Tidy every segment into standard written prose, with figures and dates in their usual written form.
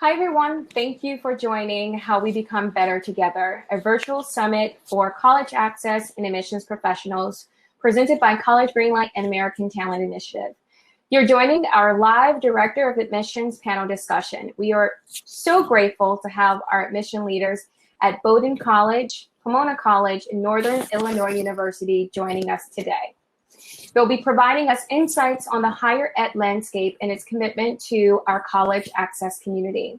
Hi, everyone. Thank you for joining How We Become Better Together, a virtual summit for college access and admissions professionals presented by College Greenlight and American Talent Initiative. You're joining our live Director of Admissions panel discussion. We are so grateful to have our admission leaders at Bowdoin College, Pomona College, and Northern Illinois University joining us today. They'll be providing us insights on the higher ed landscape and its commitment to our college access community.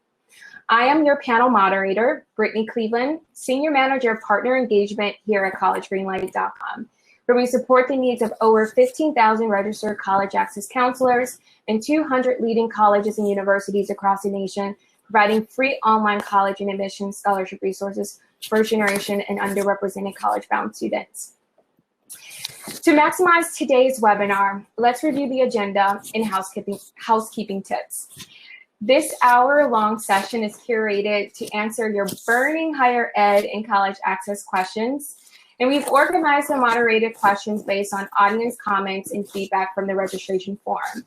I am your panel moderator, Brittany Cleveland, Senior Manager of Partner Engagement here at collegegreenlight.com, where we support the needs of over 15,000 registered college access counselors and 200 leading colleges and universities across the nation, providing free online college and admissions scholarship resources for first generation and underrepresented college-bound students. To maximize today's webinar, let's review the agenda and housekeeping tips. This hour-long session is curated to answer your burning higher ed and college access questions, and we've organized the moderated questions based on audience comments and feedback from the registration form.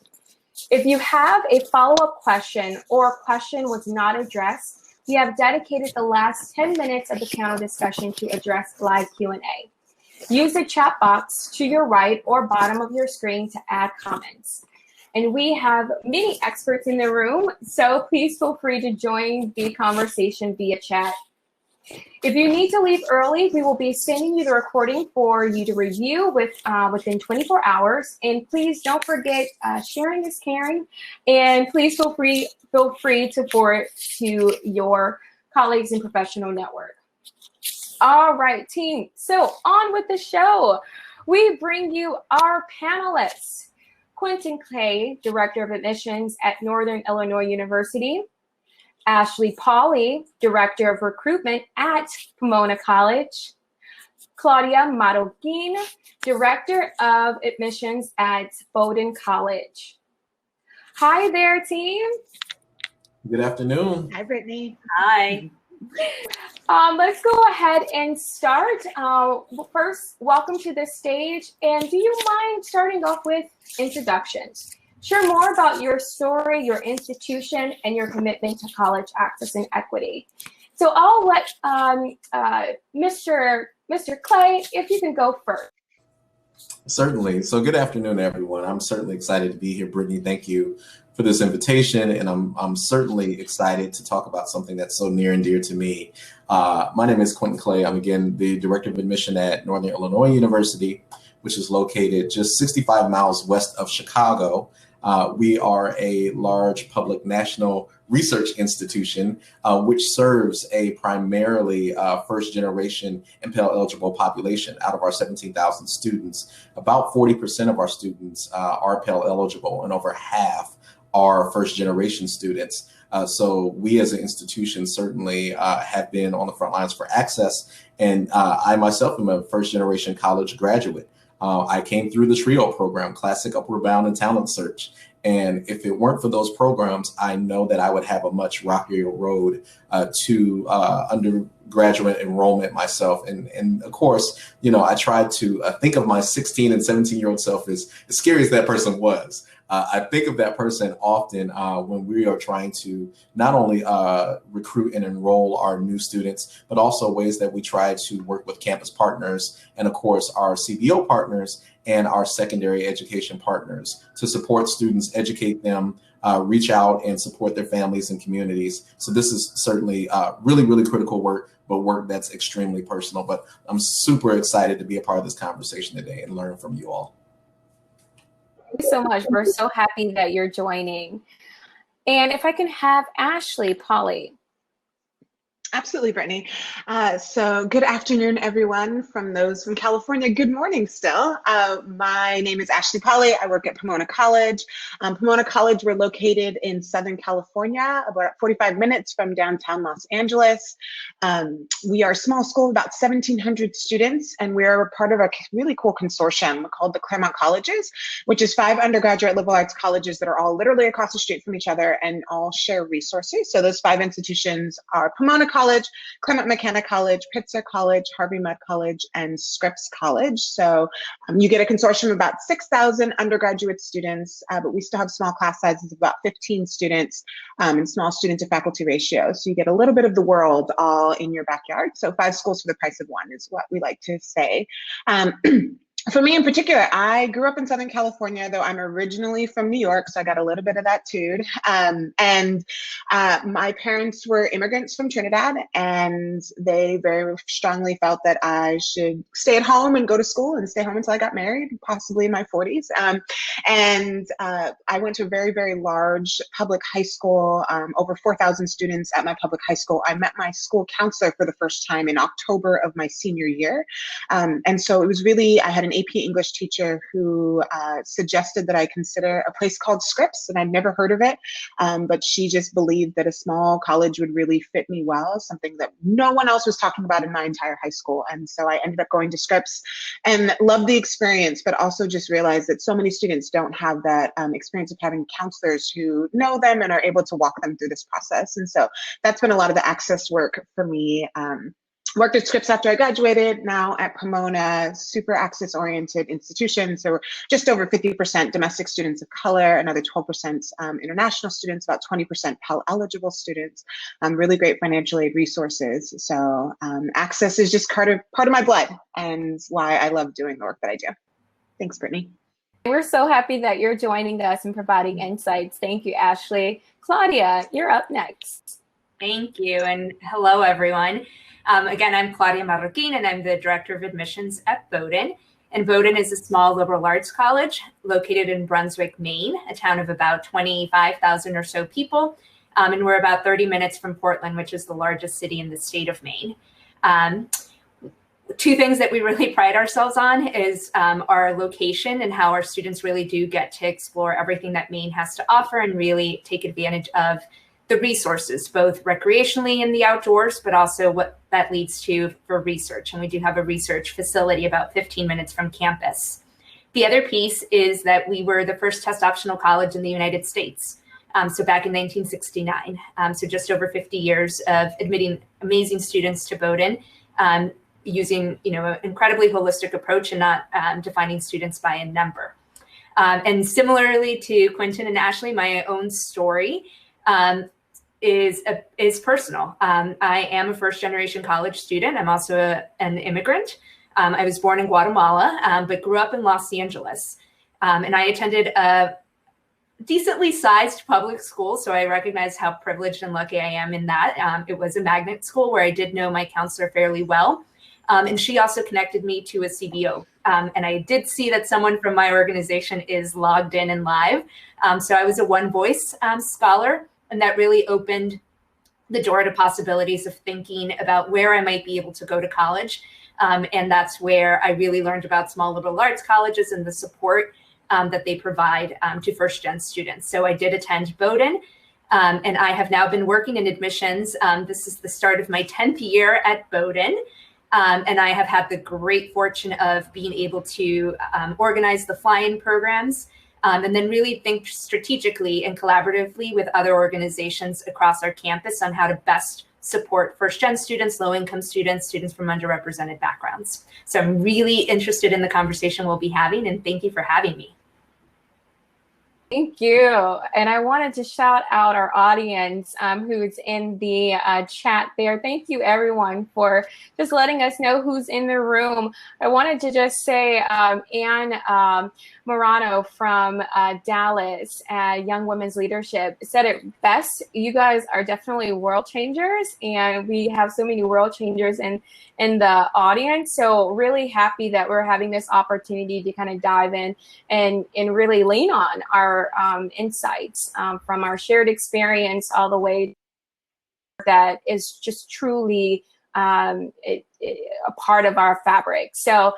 If you have a follow-up question or a question was not addressed, we have dedicated the last 10 minutes of the panel discussion to address live Q&A. Use the chat box to your right or bottom of your screen to add comments. And we have many experts in the room, so please feel free to join the conversation via chat. If you need to leave early, we will be sending you the recording for you to review within 24 hours. And please don't forget, sharing is caring. And please feel free to forward to your colleagues and professional network. All right, team. So on with the show. We bring you our panelists. Quinton Clay, Director of Admissions at Northern Illinois University. Ashley Paulie, Director of Recruitment at Pomona College. Claudia Marroquin, Director of Admissions at Bowdoin College. Hi there, team. Good afternoon. Hi, Brittany. Hi. Let's go ahead and start. First, welcome to the stage. And do you mind starting off with introductions? Share more about your story, your institution, and your commitment to college access and equity. So I'll let Mr. Clay, if you can go first. Certainly. So good afternoon, everyone. I'm certainly excited to be here, Brittany. Thank you for this invitation, and I'm certainly excited to talk about something that's so near and dear to me. My name is Quinton Clay. I'm, again, the Director of Admission at Northern Illinois University, which is located just 65 miles west of Chicago. We are a large public national research institution, which serves a primarily first-generation and Pell-eligible population. Out of our 17,000 students, about 40% of our students are Pell-eligible, and over half are first-generation students. So we as an institution certainly have been on the front lines for access. And I myself am a first-generation college graduate. I came through the TRIO program, Classic Upward Bound and Talent Search. And if it weren't for those programs, I know that I would have a much rockier road to undergraduate enrollment myself. And of course, you know, I tried to think of my 16 and 17-year-old self as scary as that person was. I think of that person often when we are trying to not only recruit and enroll our new students, but also ways that we try to work with campus partners and, of course, our CBO partners and our secondary education partners to support students, educate them, reach out and support their families and communities. So this is certainly really, really critical work, but work that's extremely personal. But I'm super excited to be a part of this conversation today and learn from you all. Thank you so much. We're so happy that you're joining. And if I can have Ashley Paulie. Absolutely, Brittany. So good afternoon, everyone, from those from California. Good morning still. My name is Ashley Paulie. I work at Pomona College. Pomona College, we're located in Southern California, about 45 minutes from downtown Los Angeles. We are a small school, about 1,700 students, and we're part of a really cool consortium called the Claremont Colleges, which is 5 undergraduate liberal arts colleges that are all literally across the street from each other and all share resources. So those 5 institutions are Pomona College, College, Claremont McKenna College, Pitzer College, Harvey Mudd College, and Scripps College. So you get a consortium of about 6,000 undergraduate students, but we still have small class sizes of about 15 students and small student to faculty ratio. So you get a little bit of the world all in your backyard. So 5 schools for the price of 1 is what we like to say. For me in particular, I grew up in Southern California, though I'm originally from New York, so I got a little bit of that too. My parents were immigrants from Trinidad, and they very strongly felt that I should stay at home and go to school and stay home until I got married, possibly in my 40s. I went to a very, very large public high school, over 4,000 students at my public high school. I met my school counselor for the first time in October of my senior year. And so it was really, I had an AP English teacher who suggested that I consider a place called Scripps, and I'd never heard of it, but she just believed that a small college would really fit me well, something that no one else was talking about in my entire high school. And so I ended up going to Scripps and loved the experience, but also just realized that so many students don't have that experience of having counselors who know them and are able to walk them through this process. And so that's been a lot of the access work for me. Worked at Scripps after I graduated, now at Pomona, super access-oriented institution. So we're just over 50% domestic students of color, another 12% international students, about 20% Pell-eligible students, really great financial aid resources. So access is just part of my blood and why I love doing the work that I do. Thanks, Brittany. We're so happy that you're joining us and providing insights. Thank you, Ashley. Claudia, you're up next. Thank you, and hello, everyone. Again, I'm Claudia Marroquin, and I'm the Director of Admissions at Bowdoin. And Bowdoin is a small liberal arts college located in Brunswick, Maine, a town of about 25,000 or so people. And we're about 30 minutes from Portland, which is the largest city in the state of Maine. 2 things that we really pride ourselves on is our location and how our students really do get to explore everything that Maine has to offer and really take advantage of the resources, both recreationally in the outdoors, but also what that leads to for research. And we do have a research facility about 15 minutes from campus. The other piece is that we were the first test optional college in the United States. So back in 1969, so just over 50 years of admitting amazing students to Bowdoin, using an incredibly holistic approach and not defining students by a number. And similarly to Quinton and Ashley, my own story is personal. I am a first-generation college student. I'm also an immigrant. I was born in Guatemala, but grew up in Los Angeles. And I attended a decently sized public school, so I recognize how privileged and lucky I am in that. It was a magnet school where I did know my counselor fairly well. And she also connected me to a CBO. And I did see that someone from my organization is logged in and live. So I was a One Voice scholar, and that really opened the door to possibilities of thinking about where I might be able to go to college. And that's where I really learned about small liberal arts colleges and the support that they provide to first-gen students. So I did attend Bowdoin, and I have now been working in admissions. This is the start of my 10th year at Bowdoin. And I have had the great fortune of being able to organize the fly-in programs and then really think strategically and collaboratively with other organizations across our campus on how to best support first-gen students, low-income students, students from underrepresented backgrounds. So I'm really interested in the conversation we'll be having, and thank you for having me. Thank you. And I wanted to shout out our audience who's in the chat there. Thank you, everyone, for just letting us know who's in the room. I wanted to just say Anne Morano from Dallas, Young Women's Leadership, said it best. You guys are definitely world changers, and we have so many world changers in the audience. So really happy that we're having this opportunity to kind of dive in and really lean on our insights from our shared experience all the way that is just truly a part of our fabric. So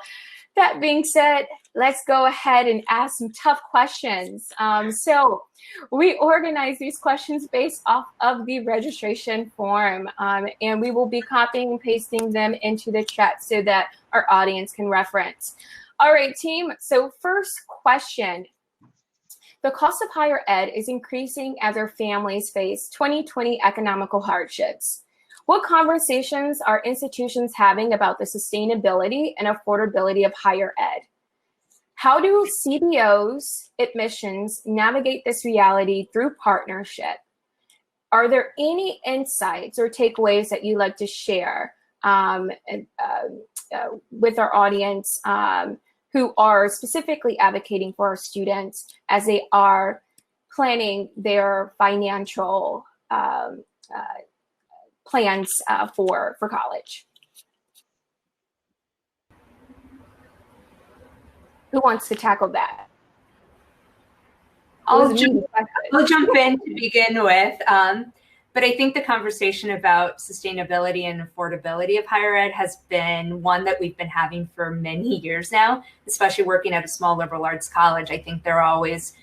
that being said, let's go ahead and ask some tough questions. So we organize these questions based off of the registration form, and we will be copying and pasting them into the chat so that our audience can reference. All right, team. So first question. The cost of higher ed is increasing as our families face 2020 economical hardships. What conversations are institutions having about the sustainability and affordability of higher ed? How do CBOs admissions navigate this reality through partnership? Are there any insights or takeaways that you'd like to share with our audience who are specifically advocating for our students as they are planning their financial plans for college? Who wants to tackle that? I'll jump in to begin with. But I think the conversation about sustainability and affordability of higher ed has been one that we've been having for many years now, especially working at a small liberal arts college. I think there are always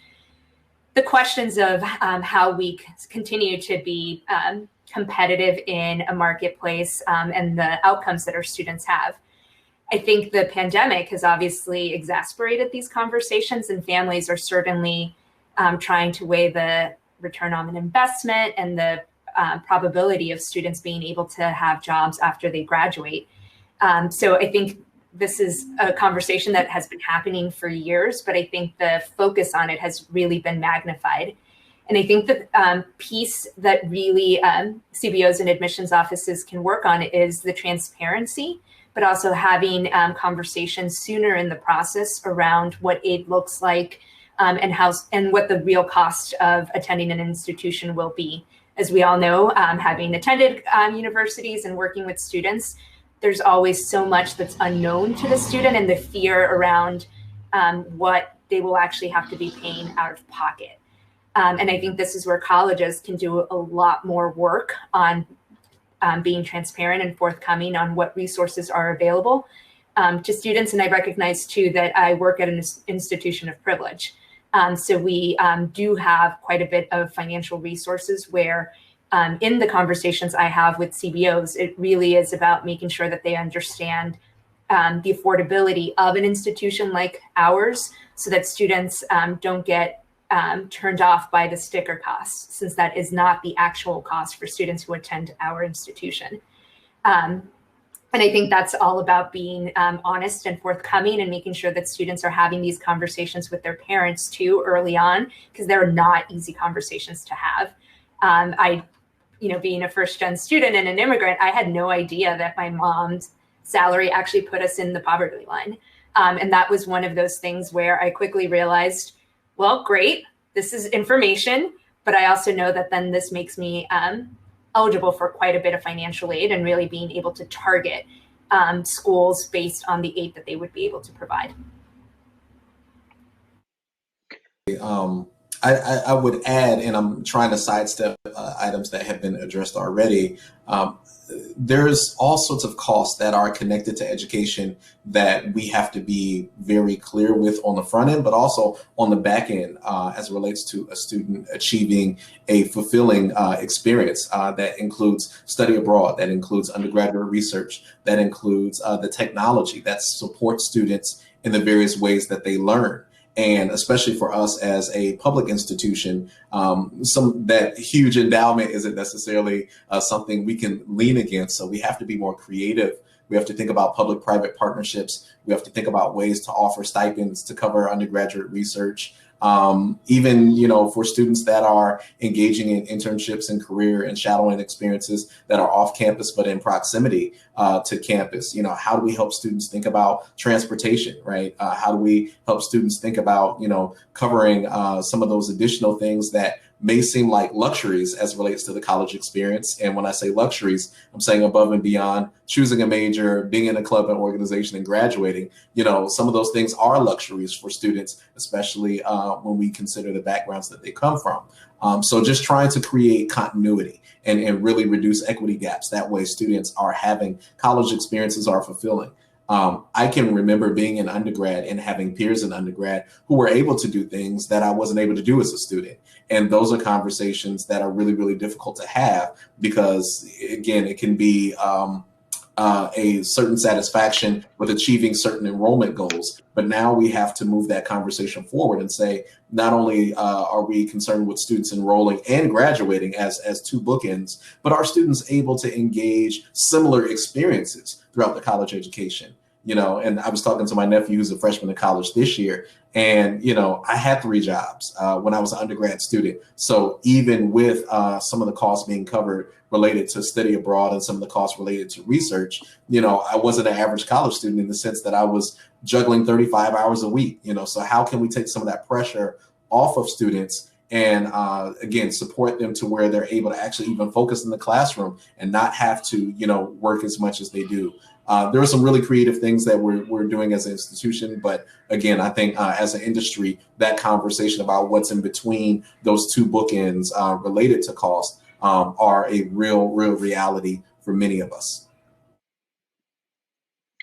the questions of how we continue to be competitive in a marketplace and the outcomes that our students have. I think the pandemic has obviously exacerbated these conversations, and families are certainly trying to weigh the return on an investment and the probability of students being able to have jobs after they graduate. So I think this is a conversation that has been happening for years, but I think the focus on it has really been magnified. And I think the piece that really CBOs and admissions offices can work on is the transparency, but also having conversations sooner in the process around what aid looks like and what the real cost of attending an institution will be. As we all know, having attended universities and working with students, there's always so much that's unknown to the student and the fear around what they will actually have to be paying out of pocket. And I think this is where colleges can do a lot more work on being transparent and forthcoming on what resources are available to students. And I recognize too that I work at an institution of privilege. So we do have quite a bit of financial resources where in the conversations I have with CBOs, it really is about making sure that they understand the affordability of an institution like ours so that students don't get turned off by the sticker costs, since that is not the actual cost for students who attend our institution. And I think that's all about being honest and forthcoming and making sure that students are having these conversations with their parents too early on, because they're not easy conversations to have. Being a first-gen student and an immigrant, I had no idea that my mom's salary actually put us in the poverty line. And that was one of those things where I quickly realized, well, great, this is information, but I also know that then this makes me eligible for quite a bit of financial aid and really being able to target schools based on the aid that they would be able to provide. I would add, and I'm trying to sidestep items that have been addressed already. There's all sorts of costs that are connected to education that we have to be very clear with on the front end, but also on the back end as it relates to a student achieving a fulfilling experience that includes study abroad, that includes undergraduate research, that includes the technology that supports students in the various ways that they learn. And especially for us as a public institution, that huge endowment isn't necessarily something we can lean against. So we have to be more creative. We have to think about public-private partnerships. We have to think about ways to offer stipends to cover undergraduate research. Even, for students that are engaging in internships and career and shadowing experiences that are off campus, but in proximity to campus, how do we help students think about transportation, right? How do we help students think about, covering some of those additional things that may seem like luxuries as it relates to the college experience. And when I say luxuries, I'm saying above and beyond choosing a major, being in a club and organization and graduating. Some of those things are luxuries for students, especially when we consider the backgrounds that they come from. So just trying to create continuity and really reduce equity gaps. That way students are having college experiences are fulfilling. I can remember being in undergrad and having peers in undergrad who were able to do things that I wasn't able to do as a student. And those are conversations that are really, really difficult to have because, again, it can be a certain satisfaction with achieving certain enrollment goals. But now we have to move that conversation forward and say, not only are we concerned with students enrolling and graduating as two bookends, but are students able to engage similar experiences throughout the college education? You know, and I was talking to my nephew who's a freshman in college this year, and, you know, I had 3 jobs when I was an undergrad student. So even with some of the costs being covered related to study abroad and some of the costs related to research, you know, I wasn't an average college student in the sense that I was juggling 35 hours a week, you know. So how can we take some of that pressure off of students and again, support them to where they're able to actually even focus in the classroom and not have to, you know, work as much as they do? There are some really creative things that we're doing as an institution, but again, I think as an industry, that conversation about what's in between those 2 bookends related to cost are a real reality for many of us.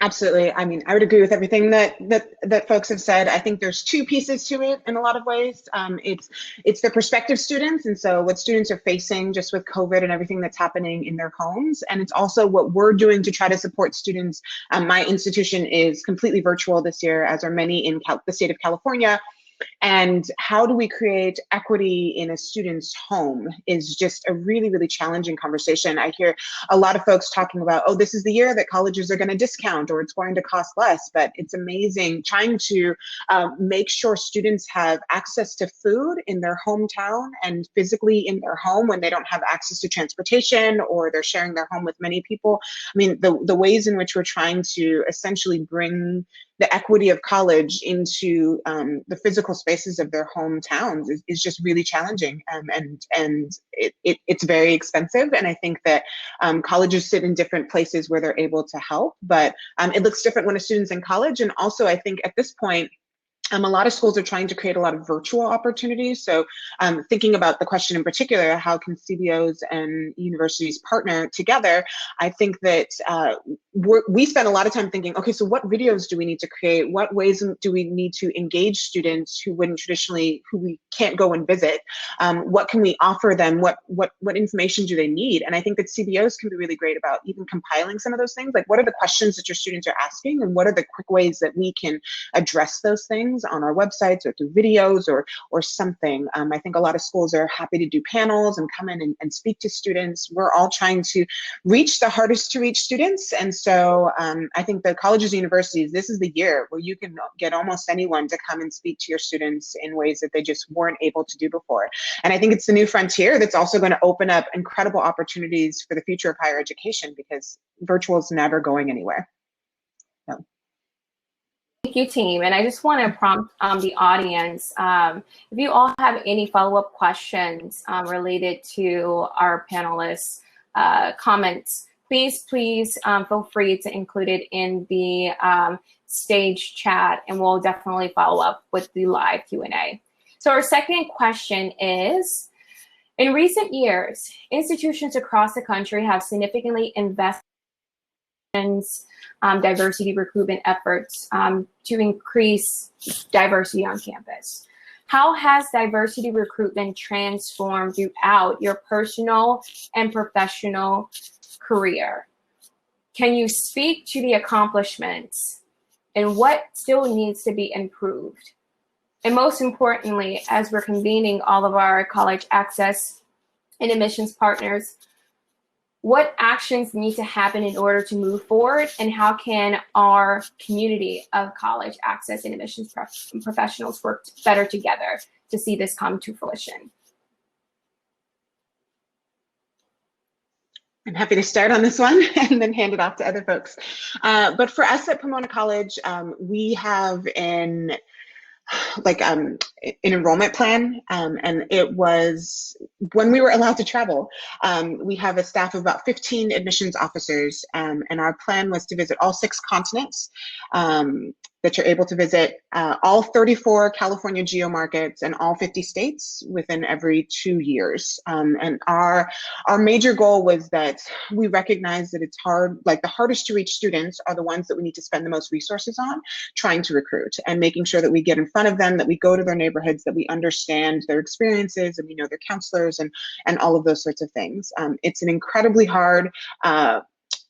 Absolutely. I mean, I would agree with everything that folks have said. I think there's 2 pieces to it in a lot of ways. It's the prospective students, and so what students are facing just with COVID and everything that's happening in their homes, and it's also what we're doing to try to support students. My institution is completely virtual this year, as are many in the state of California. And how do we create equity in a student's home is just a really challenging conversation. I hear a lot of folks talking about, oh, this is the year that colleges are going to discount or it's going to cost less, but it's amazing trying to make sure students have access to food in their hometown and physically in their home when they don't have access to transportation or they're sharing their home with many people. I mean, the ways in which we're trying to essentially bring the equity of college into the physical spaces of their hometowns is just really challenging, and it's very expensive. And I think that colleges sit in different places where they're able to help, but it looks different when a student's in college. And also, I think at this point, a lot of schools are trying to create a lot of virtual opportunities. So thinking about the question in particular, how can CBOs and universities partner together? I think that we spend a lot of time thinking, okay, so what videos do we need to create? What ways do we need to engage students who we can't go and visit? What can we offer them? What information do they need? And I think that CBOs can be really great about even compiling some of those things. Like, what are the questions that your students are asking? And what are the quick ways that we can address those things on our websites or through videos or something? I think a lot of schools are happy to do panels and come in and speak to students. We're all trying to reach the hardest to reach students. And so I think the colleges and universities, this is the year where you can get almost anyone to come and speak to your students in ways that they just weren't able to do before. And I think it's the new frontier that's also going to open up incredible opportunities for the future of higher education, because virtual is never going anywhere. So. Thank you, team. And I just want to prompt the audience, if you all have any follow-up questions related to our panelists' comments, please feel free to include it in the stage chat, and we'll definitely follow up with the live Q&A. So our second question is, in recent years, institutions across the country have significantly invested in diversity recruitment efforts to increase diversity on campus. How has diversity recruitment transformed throughout your personal and professional career? Can you speak to the accomplishments and what still needs to be improved? And most importantly, as we're convening all of our college access and admissions partners, what actions need to happen in order to move forward, and how can our community of college access and admissions professionals work better together to see this come to fruition? I'm happy to start on this one and then hand it off to other folks. But for us at Pomona College, we have an enrollment plan, and it was when we were allowed to travel. We have a staff of about 15 admissions officers, and our plan was to visit all 6 continents that you're able to visit, all 34 California geo markets and all 50 states within every 2 years. And our major goal was that we recognize that it's hard, like the hardest to reach students are the ones that we need to spend the most resources on trying to recruit, and making sure that we get in front of them, that we go to their neighborhoods, that we understand their experiences and we know their counselors and all of those sorts of things. It's an incredibly hard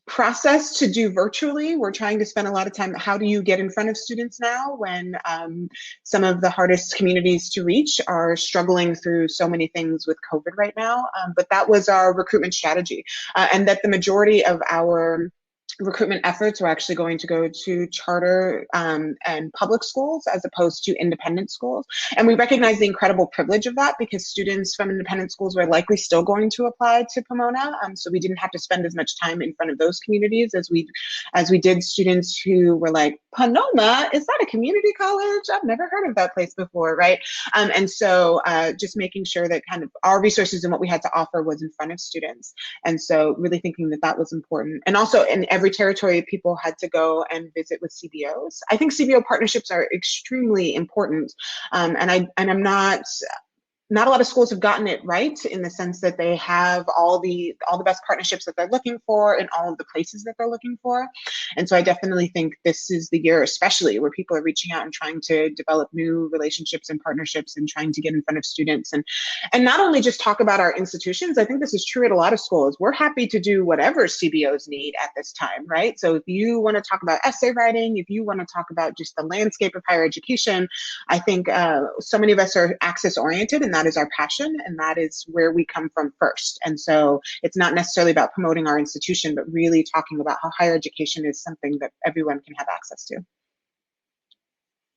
process to do virtually. We're trying to spend a lot of time. How do you get in front of students now when some of the hardest communities to reach are struggling through so many things with COVID right now? But that was our recruitment strategy, and that the majority of our recruitment efforts were actually going to go to charter and public schools as opposed to independent schools. And we recognize the incredible privilege of that because students from independent schools were likely still going to apply to Pomona. So we didn't have to spend as much time in front of those communities as we did students who were like, Pomona, is that a community college? I've never heard of that place before, right? And so just making sure that kind of our resources and what we had to offer was in front of students. And so really thinking that that was important. And also in every territory, people had to go and visit with CBOs. I think CBO partnerships are extremely important. And I'm not a lot of schools have gotten it right in the sense that they have all the best partnerships that they're looking for in all of the places that they're looking for. And so I definitely think this is the year, especially where people are reaching out and trying to develop new relationships and partnerships and trying to get in front of students and not only just talk about our institutions. I think this is true at a lot of schools. We're happy to do whatever CBOs need at this time, right? So if you want to talk about essay writing, if you want to talk about just the landscape of higher education, I think so many of us are access oriented, and that is our passion, and that is where we come from first. And so it's not necessarily about promoting our institution, but really talking about how higher education is something that everyone can have access to.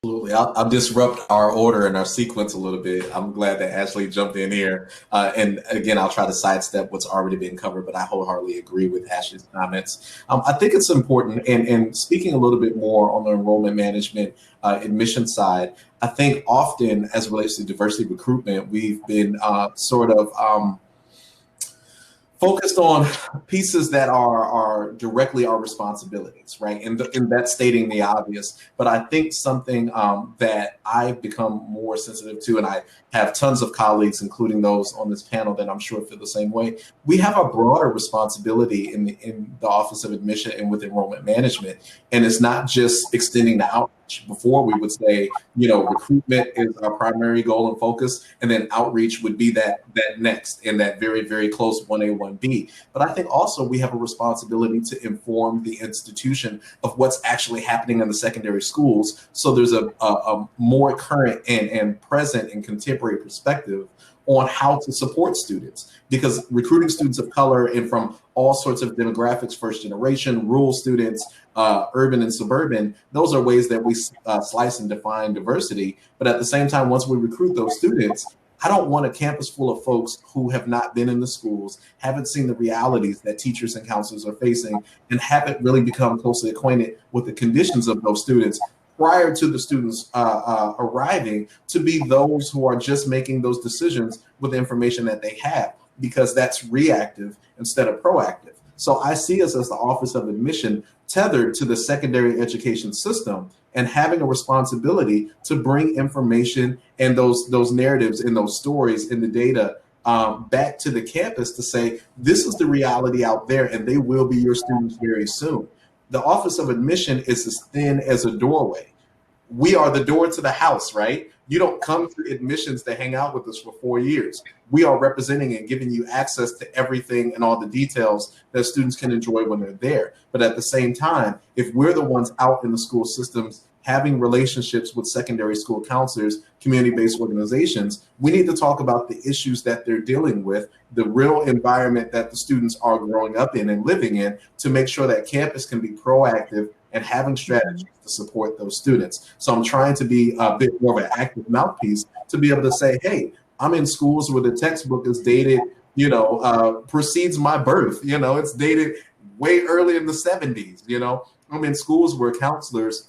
Absolutely. I'll disrupt our order and our sequence a little bit. I'm glad that Ashley jumped in here. And again, I'll try to sidestep what's already been covered, but I wholeheartedly agree with Ashley's comments. I think it's important, and speaking a little bit more on the enrollment management admission side, I think often as it relates to diversity recruitment, we've been sort of focused on pieces that are directly our responsibilities, right? And that's stating the obvious. But I think something that I've become more sensitive to, and I have tons of colleagues, including those on this panel that I'm sure feel the same way, we have a broader responsibility in the Office of Admission and with enrollment management. And it's not just extending the outreach. Before we would say, recruitment is our primary goal and focus, and then outreach would be that next and that very, very close 1A, 1B. But I think also we have a responsibility to inform the institution of what's actually happening in the secondary schools. So there's a more current and present and contemporary perspective on how to support students, because recruiting students of color and from all sorts of demographics, first generation, rural students, urban and suburban, those are ways that we slice and define diversity. But at the same time, once we recruit those students, I don't want a campus full of folks who have not been in the schools, haven't seen the realities that teachers and counselors are facing, and haven't really become closely acquainted with the conditions of those students prior to the students arriving, to be those who are just making those decisions with the information that they have, because that's reactive instead of proactive. So I see us as the Office of Admission tethered to the secondary education system and having a responsibility to bring information and those narratives and those stories and the data back to the campus to say, this is the reality out there and they will be your students very soon. The Office of Admission is as thin as a doorway. We are the door to the house, right? You don't come to admissions to hang out with us for 4 years. We are representing and giving you access to everything and all the details that students can enjoy when they're there. But at the same time, if we're the ones out in the school systems having relationships with secondary school counselors, community-based organizations, we need to talk about the issues that they're dealing with, the real environment that the students are growing up in and living in, to make sure that campus can be proactive and having strategies to support those students. So I'm trying to be a bit more of an active mouthpiece to be able to say, hey, I'm in schools where the textbook is dated, precedes my birth. It's dated way early in the 70s. I'm in schools where counselors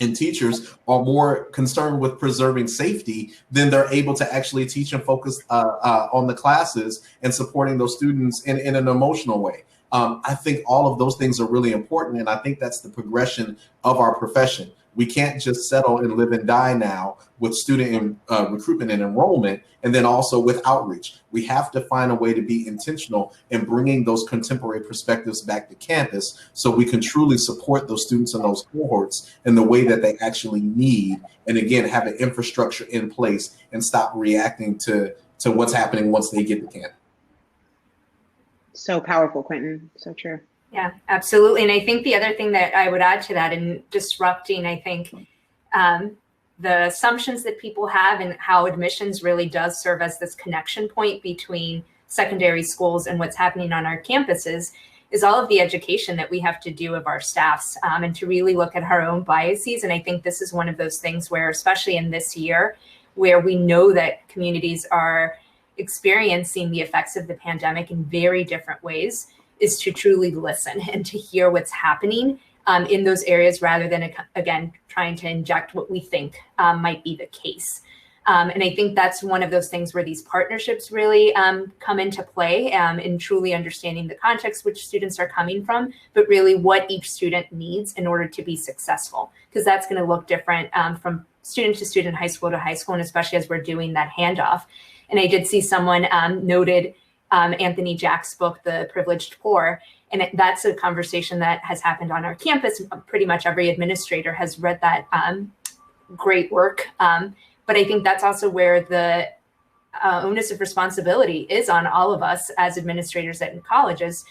and teachers are more concerned with preserving safety than they're able to actually teach and focus on the classes and supporting those students in an emotional way. I think all of those things are really important, and I think that's the progression of our profession. We can't just settle and live and die now with student recruitment and enrollment, and then also with outreach. We have to find a way to be intentional in bringing those contemporary perspectives back to campus so we can truly support those students and those cohorts in the way that they actually need, and again, have an infrastructure in place and stop reacting to what's happening once they get to campus. So powerful, Quinton. So true. Yeah, absolutely. And I think the other thing that I would add to that, in disrupting, I think, the assumptions that people have and how admissions really does serve as this connection point between secondary schools and what's happening on our campuses, is all of the education that we have to do of our staffs, and to really look at our own biases. And I think this is one of those things where, especially in this year, where we know that communities are experiencing the effects of the pandemic in very different ways, is to truly listen and to hear what's happening in those areas, rather than, again, trying to inject what we think might be the case. And I think that's one of those things where these partnerships really come into play, in truly understanding the context which students are coming from, but really what each student needs in order to be successful, because that's going to look different from student to student, high school to high school, and especially as we're doing that handoff. And I did see someone noted Anthony Jack's book, The Privileged Poor, and that's a conversation that has happened on our campus. Pretty much every administrator has read that great work. But I think that's also where the onus of responsibility is on all of us as administrators at colleges,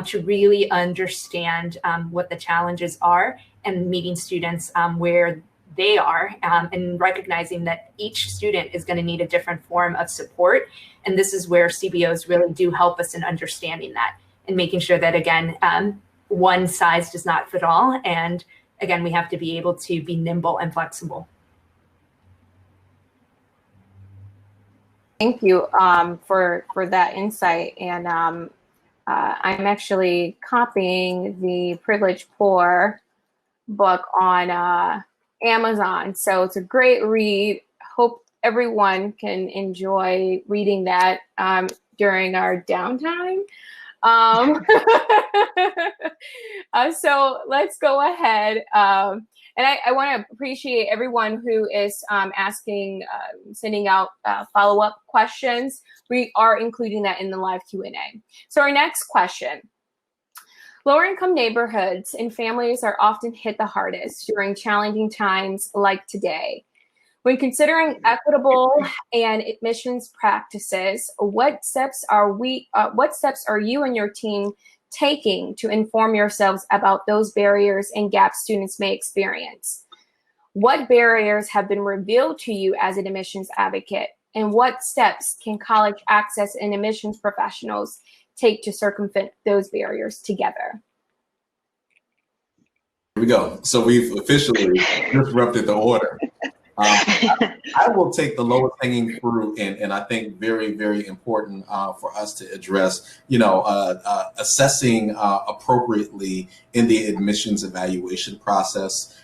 to really understand what the challenges are and meeting students where they are, and recognizing that each student is going to need a different form of support. And this is where CBOs really do help us in understanding that and making sure that, again, one size does not fit all. And again, we have to be able to be nimble and flexible. Thank you for that insight. And I'm actually copying the Privileged Poor book on Amazon. So it's a great read. Hope everyone can enjoy reading that during our downtime. So let's go ahead. And I want to appreciate everyone who is asking, sending out follow-up questions. We are including that in the live Q&A. So our next question. Lower-income neighborhoods and families are often hit the hardest during challenging times like today. When considering equitable and admissions practices, what steps are you and your team taking to inform yourselves about those barriers and gaps students may experience? What barriers have been revealed to you as an admissions advocate, and what steps can college access and admissions professionals take to circumvent those barriers together? Here we go. So we've officially disrupted the order. I will take the lowest hanging fruit, and I think very, very important for us to address, assessing appropriately in the admissions evaluation process.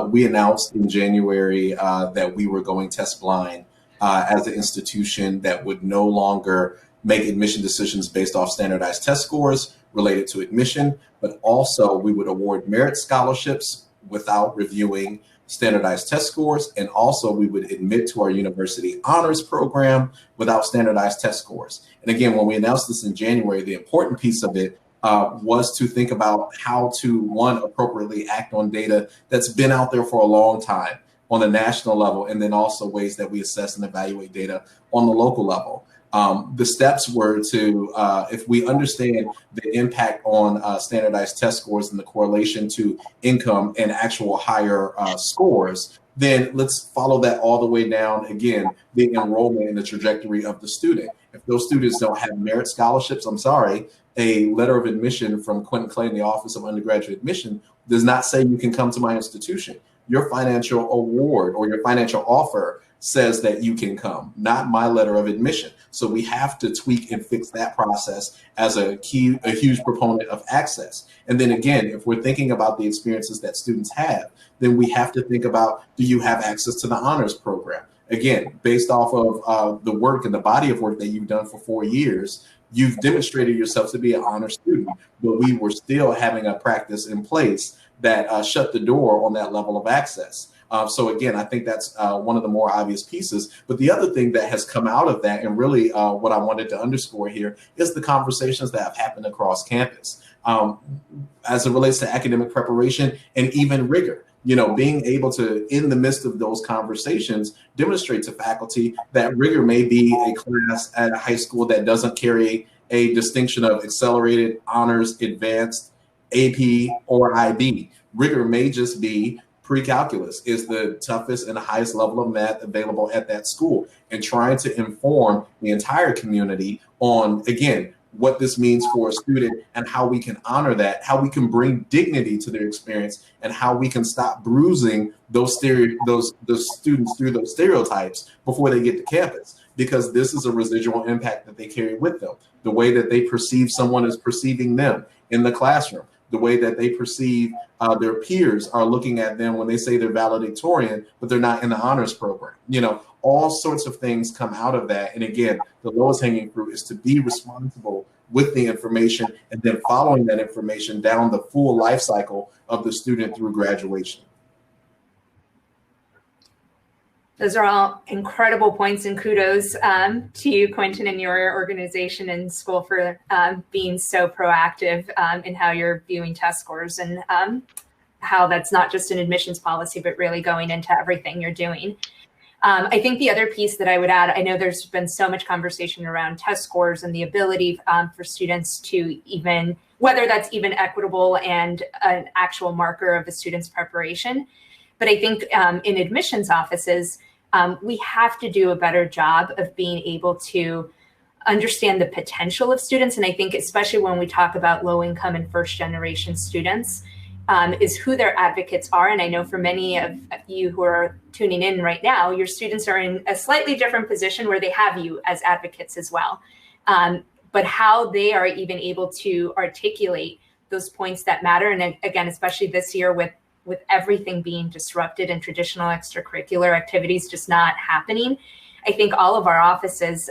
We announced in January that we were going test blind as an institution that would no longer make admission decisions based off standardized test scores related to admission, but also we would award merit scholarships without reviewing standardized test scores, and also we would admit to our university honors program without standardized test scores. And again, when we announced this in January, the important piece of it was to think about how to, one, appropriately act on data that's been out there for a long time on a national level, and then also ways that we assess and evaluate data on the local level. The steps were to, if we understand the impact on standardized test scores and the correlation to income and actual higher scores, then let's follow that all the way down, again, the enrollment and the trajectory of the student. If those students don't have merit scholarships, I'm sorry, a letter of admission from Quinton Clay in the Office of Undergraduate Admission does not say you can come to my institution. Your financial award or your financial offer says that you can come, not my letter of admission. So we have to tweak and fix that process as a huge proponent of access. And then again, if we're thinking about the experiences that students have, then we have to think about, do you have access to the honors program? Again, based off of the work and the body of work that you've done for 4 years, you've demonstrated yourself to be an honor student, but we were still having a practice in place that shut the door on that level of access. So again, I think that's one of the more obvious pieces. But the other thing that has come out of that, and really what I wanted to underscore here, is the conversations that have happened across campus as it relates to academic preparation and even rigor. Being able to, in the midst of those conversations, demonstrate to faculty that rigor may be a class at a high school that doesn't carry a distinction of accelerated, honors, advanced, AP or IB. Rigor may just be pre-calculus is the toughest and the highest level of math available at that school, and trying to inform the entire community on, again, what this means for a student and how we can honor that, how we can bring dignity to their experience, and how we can stop bruising those students through those stereotypes before they get to campus, because this is a residual impact that they carry with them. The way that they perceive someone is perceiving them in the classroom. The way that they perceive their peers are looking at them when they say they're valedictorian, but they're not in the honors program. You know, all sorts of things come out of that. And again, the lowest hanging fruit is to be responsible with the information and then following that information down the full life cycle of the student through graduation. Those are all incredible points, and kudos to you, Quinton, and your organization and school for being so proactive in how you're viewing test scores, and how that's not just an admissions policy, but really going into everything you're doing. I think the other piece that I would add, I know there's been so much conversation around test scores and the ability for students to even, whether that's even equitable and an actual marker of a student's preparation. But I think in admissions offices, we have to do a better job of being able to understand the potential of students. And I think especially when we talk about low income and first generation students, is who their advocates are. And I know for many of you who are tuning in right now, your students are in a slightly different position where they have you as advocates as well. But how they are even able to articulate those points that matter. And again, especially this year with everything being disrupted and traditional extracurricular activities just not happening, I think all of our offices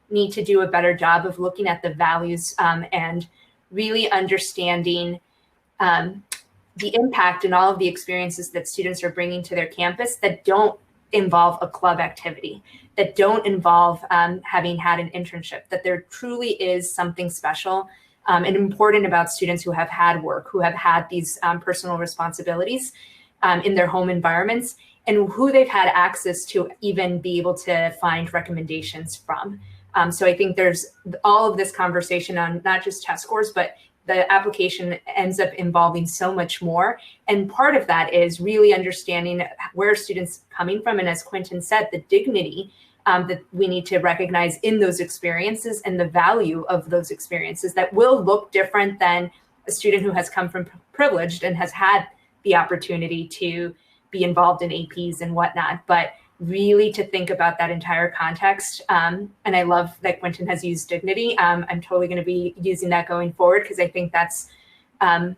need to do a better job of looking at the values and really understanding the impact and all of the experiences that students are bringing to their campus that don't involve a club activity, that don't involve having had an internship, that there truly is something special and important about students who have had work, who have had these personal responsibilities in their home environments, and who they've had access to even be able to find recommendations from. So I think there's all of this conversation on not just test scores, but the application ends up involving so much more. And part of that is really understanding where students are coming from. And as Quinton said, the dignity that we need to recognize in those experiences and the value of those experiences that will look different than a student who has come from privileged and has had the opportunity to be involved in APs and whatnot. But really to think about that entire context. And I love that Quinton has used dignity. I'm totally going to be using that going forward, because I think that's a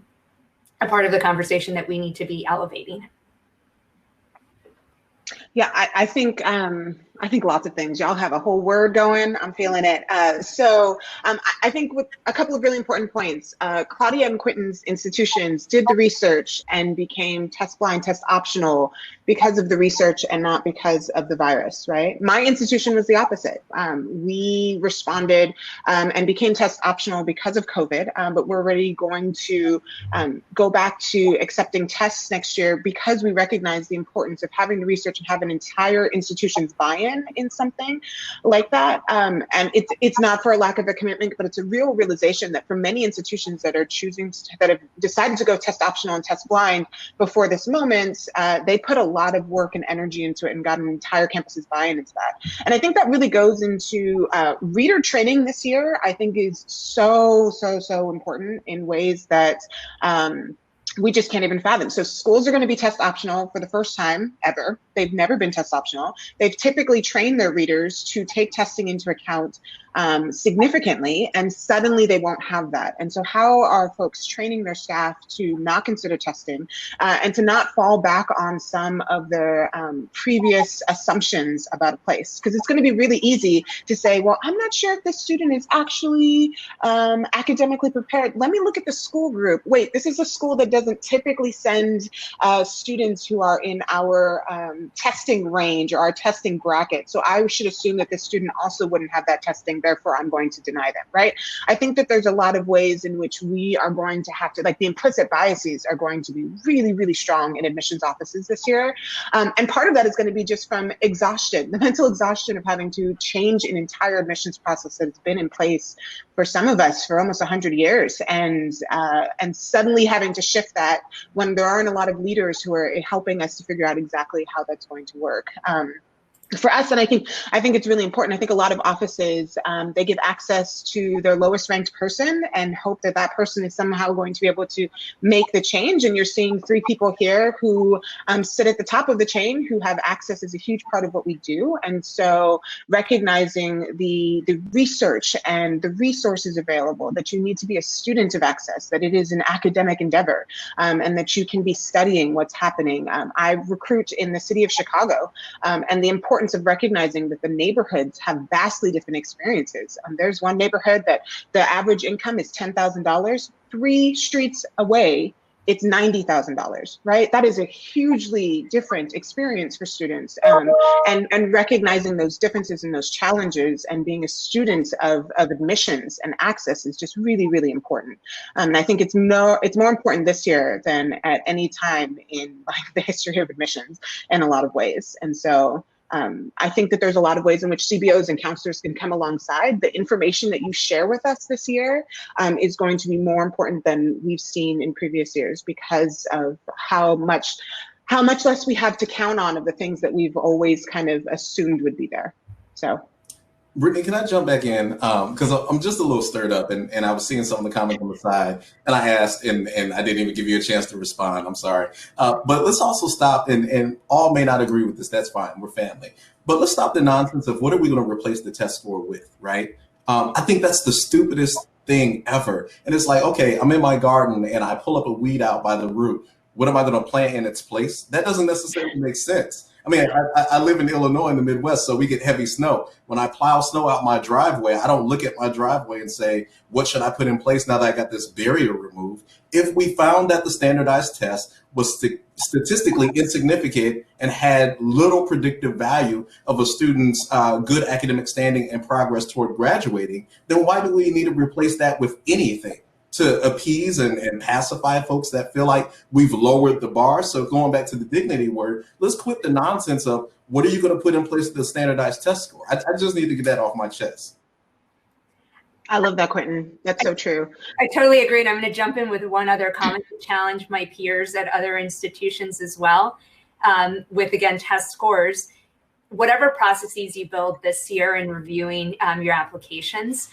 part of the conversation that we need to be elevating. Yeah, I think lots of things. Y'all have a whole word going. I'm feeling it. I think with a couple of really important points, Claudia and Quinton's institutions did the research and became test blind, test optional because of the research and not because of the virus, right? My institution was the opposite. We responded and became test optional because of COVID, but we're already going to go back to accepting tests next year because we recognize the importance of having the research and have an entire institution's buy-in in something like that. And it's not for a lack of a commitment, but it's a real realization that for many institutions that are that have decided to go test optional and test blind before this moment, they put a lot of work and energy into it and got an entire campus's buy-in into that. And I think that really goes into reader training this year. I think is so important in ways that we just can't even fathom. So schools are going to be test optional for the first time ever. They've never been test optional. They've typically trained their readers to take testing into account significantly, and suddenly they won't have that. And so how are folks training their staff to not consider testing and to not fall back on some of their previous assumptions about a place? Because it's going to be really easy to say, well, I'm not sure if this student is actually academically prepared. Let me look at the school group. Wait, this is a school that doesn't typically send students who are in our testing range or our testing bracket. So I should assume that this student also wouldn't have that testing, therefore I'm going to deny them, right? I think that there's a lot of ways in which we are going to have to, like the implicit biases are going to be really strong in admissions offices this year. And part of that is going to be just from exhaustion, the mental exhaustion of having to change an entire admissions process that has been in place for some of us for almost 100 years, and suddenly having to shift that when there aren't a lot of leaders who are helping us to figure out exactly how that's going to work. For us, and I think it's really important. I think a lot of offices, they give access to their lowest ranked person and hope that that person is somehow going to be able to make the change. And you're seeing 3 people here who sit at the top of the chain, who have access is a huge part of what we do. And so recognizing the research and the resources available, that you need to be a student of access, that it is an academic endeavor, and that you can be studying what's happening. I recruit in the city of Chicago, and the importance of recognizing that the neighborhoods have vastly different experiences. There's one neighborhood that the average income is $10,000. 3 streets away, it's $90,000, right? That is a hugely different experience for students. And recognizing those differences and those challenges and being a student of admissions and access is just really, really important. And I think it's more important this year than at any time in like the history of admissions in a lot of ways. And so I think that there's a lot of ways in which CBOs and counselors can come alongside. The information that you share with us this year is going to be more important than we've seen in previous years, because of how much less we have to count on of the things that we've always kind of assumed would be there. So. Brittany, can I jump back in? Because I'm just a little stirred up, and I was seeing some of the comments on the side, and I asked, and I didn't even give you a chance to respond. I'm sorry. But let's also stop, and all may not agree with this. That's fine. We're family. But let's stop the nonsense of what are we going to replace the test score with, right? I think that's the stupidest thing ever. And it's like, okay, I'm in my garden, and I pull up a weed out by the root. What am I going to plant in its place? That doesn't necessarily make sense. I mean, I live in Illinois in the Midwest, so we get heavy snow. When I plow snow out my driveway, I don't look at my driveway and say, what should I put in place now that I got this barrier removed? If we found that the standardized test was statistically insignificant and had little predictive value of a student's good academic standing and progress toward graduating, then why do we need to replace that with anything to appease and pacify folks that feel like we've lowered the bar? So going back to the dignity word, let's quit the nonsense of what are you going to put in place of the standardized test score? I just need to get that off my chest. I love that, Quinton. That's so true. I totally agree. And I'm going to jump in with one other comment to challenge my peers at other institutions as well, with, again, test scores. Whatever processes you build this year in reviewing your applications,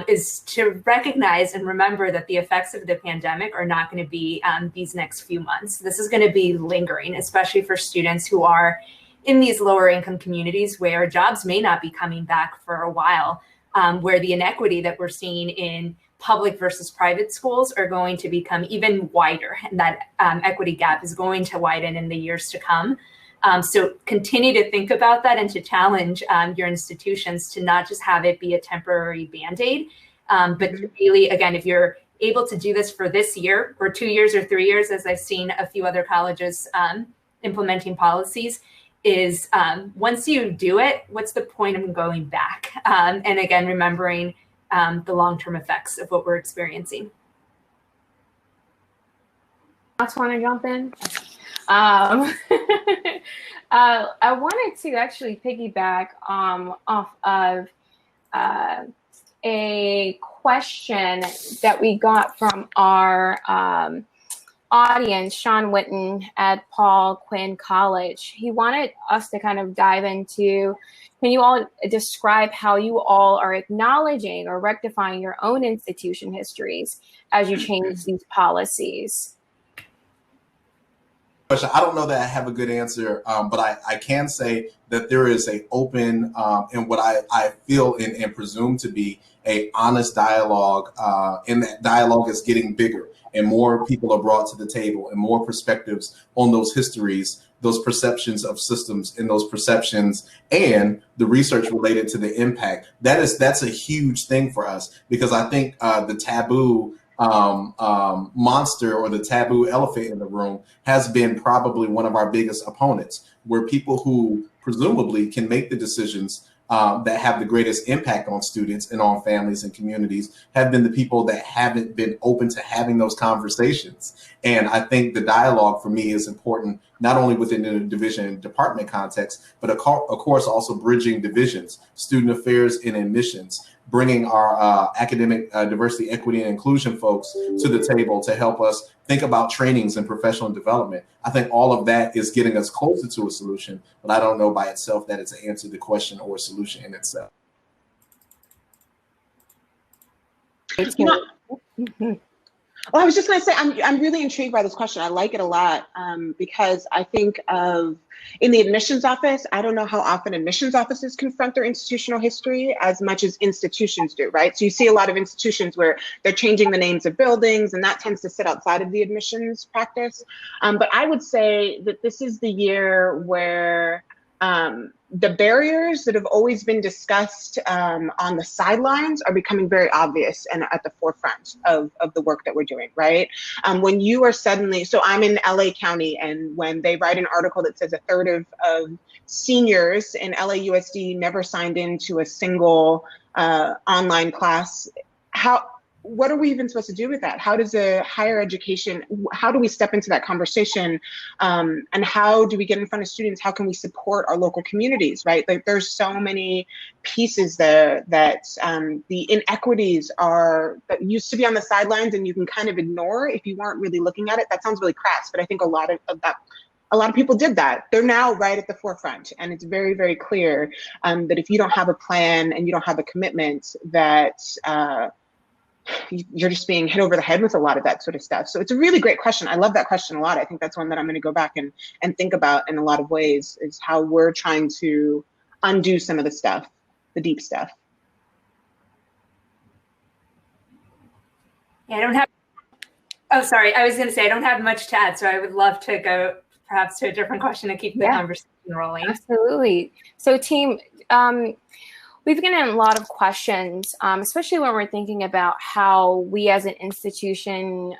is to recognize and remember that the effects of the pandemic are not going to be these next few months. This is going to be lingering, especially for students who are in these lower income communities where jobs may not be coming back for a while, where the inequity that we're seeing in public versus private schools are going to become even wider. And that equity gap is going to widen in the years to come. So continue to think about that and to challenge your institutions to not just have it be a temporary Band-Aid, but to really, again, if you're able to do this for this year or 2 years or 3 years, as I've seen a few other colleges implementing policies, is once you do it, what's the point of going back? And again, remembering the long-term effects of what we're experiencing. I just want to jump in. I wanted to actually piggyback off of a question that we got from our audience, Sean Witten at Paul Quinn College. He wanted us to kind of dive into, can you all describe how you all are acknowledging or rectifying your own institution histories as you change these policies? I don't know that I have a good answer, but I can say that there is a open and what I feel and presume to be a honest dialogue, and that dialogue is getting bigger and more people are brought to the table and more perspectives on those histories, those perceptions of systems and those perceptions and the research related to the impact. That's a huge thing for us, because I think the taboo monster or the taboo elephant in the room has been probably one of our biggest opponents, where people who presumably can make the decisions that have the greatest impact on students and on families and communities have been the people that haven't been open to having those conversations. And I think the dialogue for me is important, not only within the division and department context, but of course also bridging divisions, student affairs and admissions, bringing our academic diversity, equity, and inclusion folks to the table to help us think about trainings and professional development. I think all of that is getting us closer to a solution, but I don't know by itself that it's an answer to the question or a solution in itself. You know, well, I was just going to say, I'm really intrigued by this question. I like it a lot because I think of, in the admissions office, I don't know how often admissions offices confront their institutional history as much as institutions do, right? So you see a lot of institutions where they're changing the names of buildings, and that tends to sit outside of the admissions practice. But I would say that this is the year where the barriers that have always been discussed on the sidelines are becoming very obvious and at the forefront of the work that we're doing, right? When you are suddenly, so I'm in LA County, and when they write an article that says a third of seniors in LAUSD never signed into a single online class, what are we even supposed to do with that? How does a higher education, how do we step into that conversation? And how do we get in front of students? How can we support our local communities, right? Like, there's so many pieces there that the inequities that used to be on the sidelines and you can kind of ignore if you weren't really looking at it. That sounds really crass, but I think a lot of people did that. They're now right at the forefront. And it's very, very clear that if you don't have a plan and you don't have a commitment, that you're just being hit over the head with a lot of that sort of stuff. So it's a really great question. I love that question a lot. I think that's one that I'm going to go back and think about in a lot of ways, is how we're trying to undo some of the stuff, the deep stuff. Yeah, I was going to say, I don't have much to add, so I would love to go perhaps to a different question and keep the conversation rolling. Absolutely. So team, we've gotten a lot of questions, especially when we're thinking about how we as an institution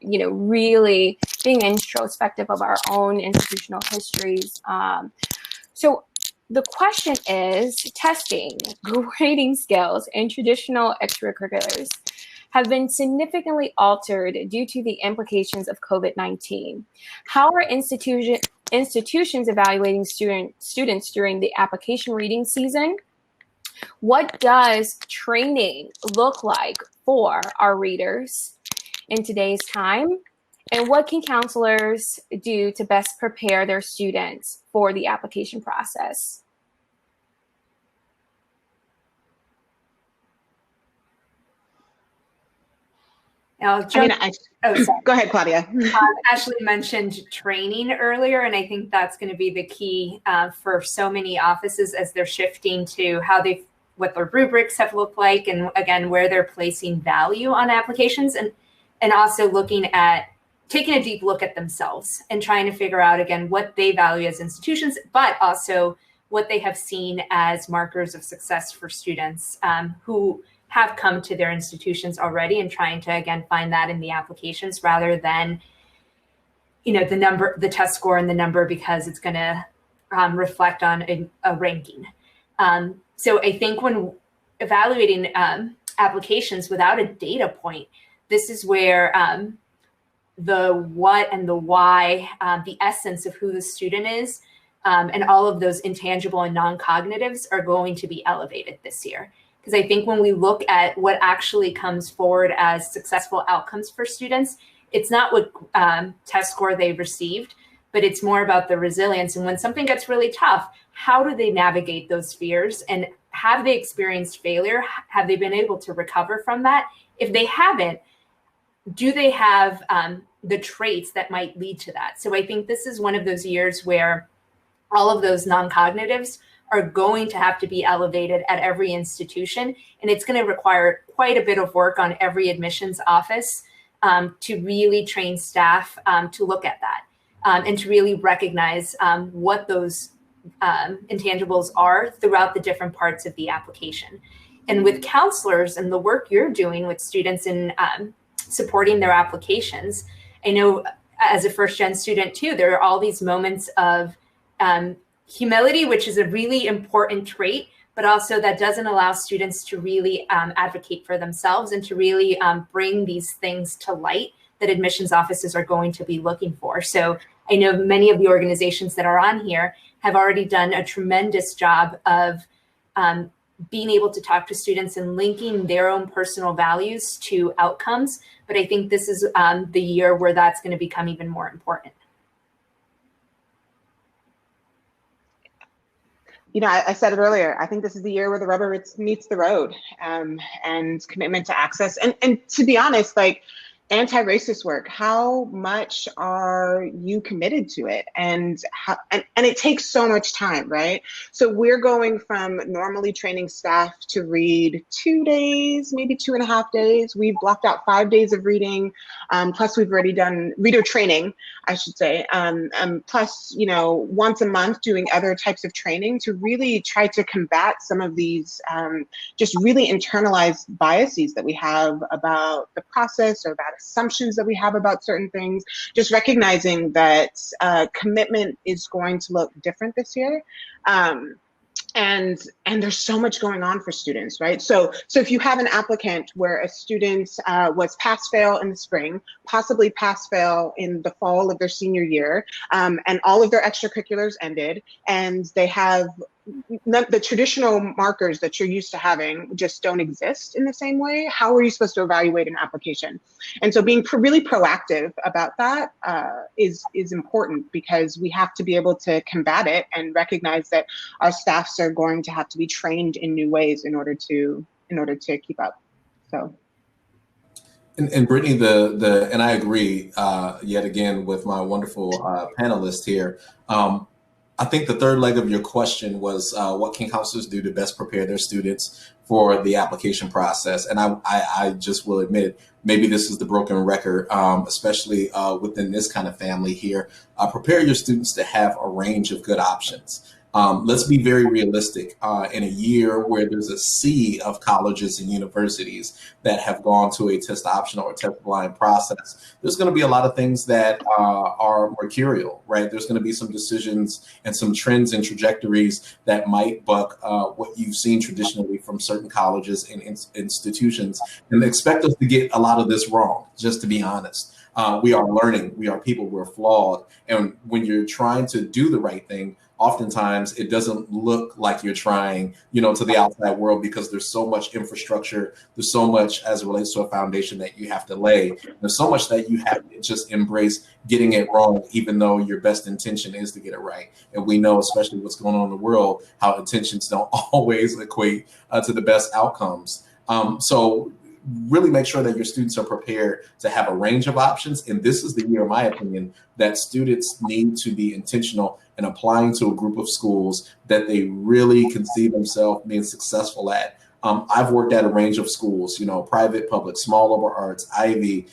really being introspective of our own institutional histories. So the question is, testing, grading skills, and traditional extracurriculars have been significantly altered due to the implications of COVID-19. How are institutions evaluating students during the application reading season? What does training look like for our readers in today's time? And what can counselors do to best prepare their students for the application process? Go ahead, Claudia. Ashley mentioned training earlier, and I think that's going to be the key for so many offices as they're shifting to what their rubrics have looked like, and again, where they're placing value on applications, and also looking at taking a deep look at themselves and trying to figure out, again, what they value as institutions, but also what they have seen as markers of success for students who have come to their institutions already, and trying to, again, find that in the applications rather than, the test score and the number, because it's going to reflect on a ranking. So I think when evaluating applications without a data point, this is where the what and the why, the essence of who the student is, and all of those intangible and non-cognitives are going to be elevated this year. Because I think when we look at what actually comes forward as successful outcomes for students, it's not what test score they received, but it's more about the resilience. And when something gets really tough, how do they navigate those fears? And have they experienced failure? Have they been able to recover from that? If they haven't, do they have the traits that might lead to that? So I think this is one of those years where all of those non-cognitives are going to have to be elevated at every institution. And it's going to require quite a bit of work on every admissions office to really train staff to look at that and to really recognize what those intangibles are throughout the different parts of the application. And with counselors and the work you're doing with students in supporting their applications, I know as a first-gen student too, there are all these moments of humility, which is a really important trait, but also that doesn't allow students to really advocate for themselves and to really bring these things to light that admissions offices are going to be looking for. So I know many of the organizations that are on here have already done a tremendous job of being able to talk to students and linking their own personal values to outcomes. But I think this is the year where that's going to become even more important. You know, I said it earlier, I think this is the year where the rubber meets the road, and commitment to access. And to be honest, like, anti-racist work, how much are you committed to it? And it takes so much time, right? So we're going from normally training staff to read 2 days, maybe 2.5 days. We've blocked out 5 days of reading. Plus we've already done reader training, I should say. Plus, you know, once a month doing other types of training to really try to combat some of these just really internalized biases that we have about the process or about assumptions that we have about certain things. Just recognizing that commitment is going to look different this year. And there's so much going on for students, right? So if you have an applicant where a student was pass-fail in the spring, possibly pass-fail in the fall of their senior year, and all of their extracurriculars ended, and they have the traditional markers that you're used to having just don't exist in the same way, how are you supposed to evaluate an application? And so being really proactive about that is important, because we have to be able to combat it and recognize that our staffs are going to have to be trained in new ways in order to keep up. So. And Brittany, and I agree yet again with my wonderful panelist here. I think the third leg of your question was what can counselors do to best prepare their students for the application process? And I just will admit, maybe this is the broken record, especially within this kind of family here. Prepare your students to have a range of good options. Let's be very realistic. In a year where there's a sea of colleges and universities that have gone to a test optional or test blind process, there's going to be a lot of things that are mercurial, right? There's going to be some decisions and some trends and trajectories that might buck what you've seen traditionally from certain colleges and institutions, and expect us to get a lot of this wrong, just to be honest. We are learning, we are people, we're flawed. And when you're trying to do the right thing, oftentimes it doesn't look like you're trying, to the outside world, because there's so much infrastructure, there's so much as it relates to a foundation that you have to lay. There's so much that you have to just embrace getting it wrong, even though your best intention is to get it right. And we know, especially what's going on in the world, how intentions don't always equate to the best outcomes. So really make sure that your students are prepared to have a range of options. And this is the year, in my opinion, that students need to be intentional in applying to a group of schools that they really can see themselves being successful at. I've worked at a range of schools, private, public, small liberal arts, Ivy,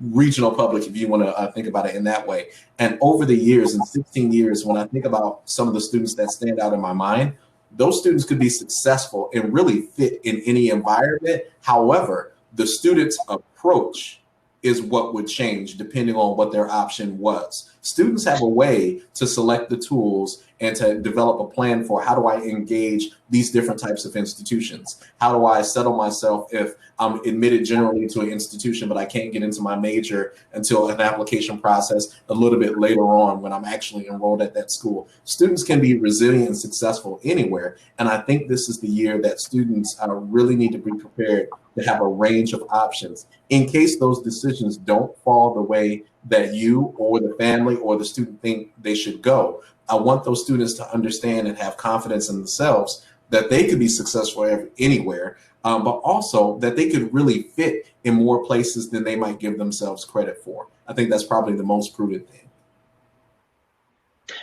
regional public, if you want to think about it in that way. And over the years, in 16 years, when I think about some of the students that stand out in my mind, those students could be successful and really fit in any environment. However, the student's approach is what would change depending on what their option was. Students have a way to select the tools and to develop a plan for, how do I engage these different types of institutions? How do I settle myself if I'm admitted generally to an institution, but I can't get into my major until an application process a little bit later on when I'm actually enrolled at that school? Students can be resilient and successful anywhere. And I think this is the year that students really need to be prepared to have a range of options in case those decisions don't fall the way that you or the family or the student think they should go. I want those students to understand and have confidence in themselves that they could be successful anywhere, but also that they could really fit in more places than they might give themselves credit for. I think that's probably the most prudent thing.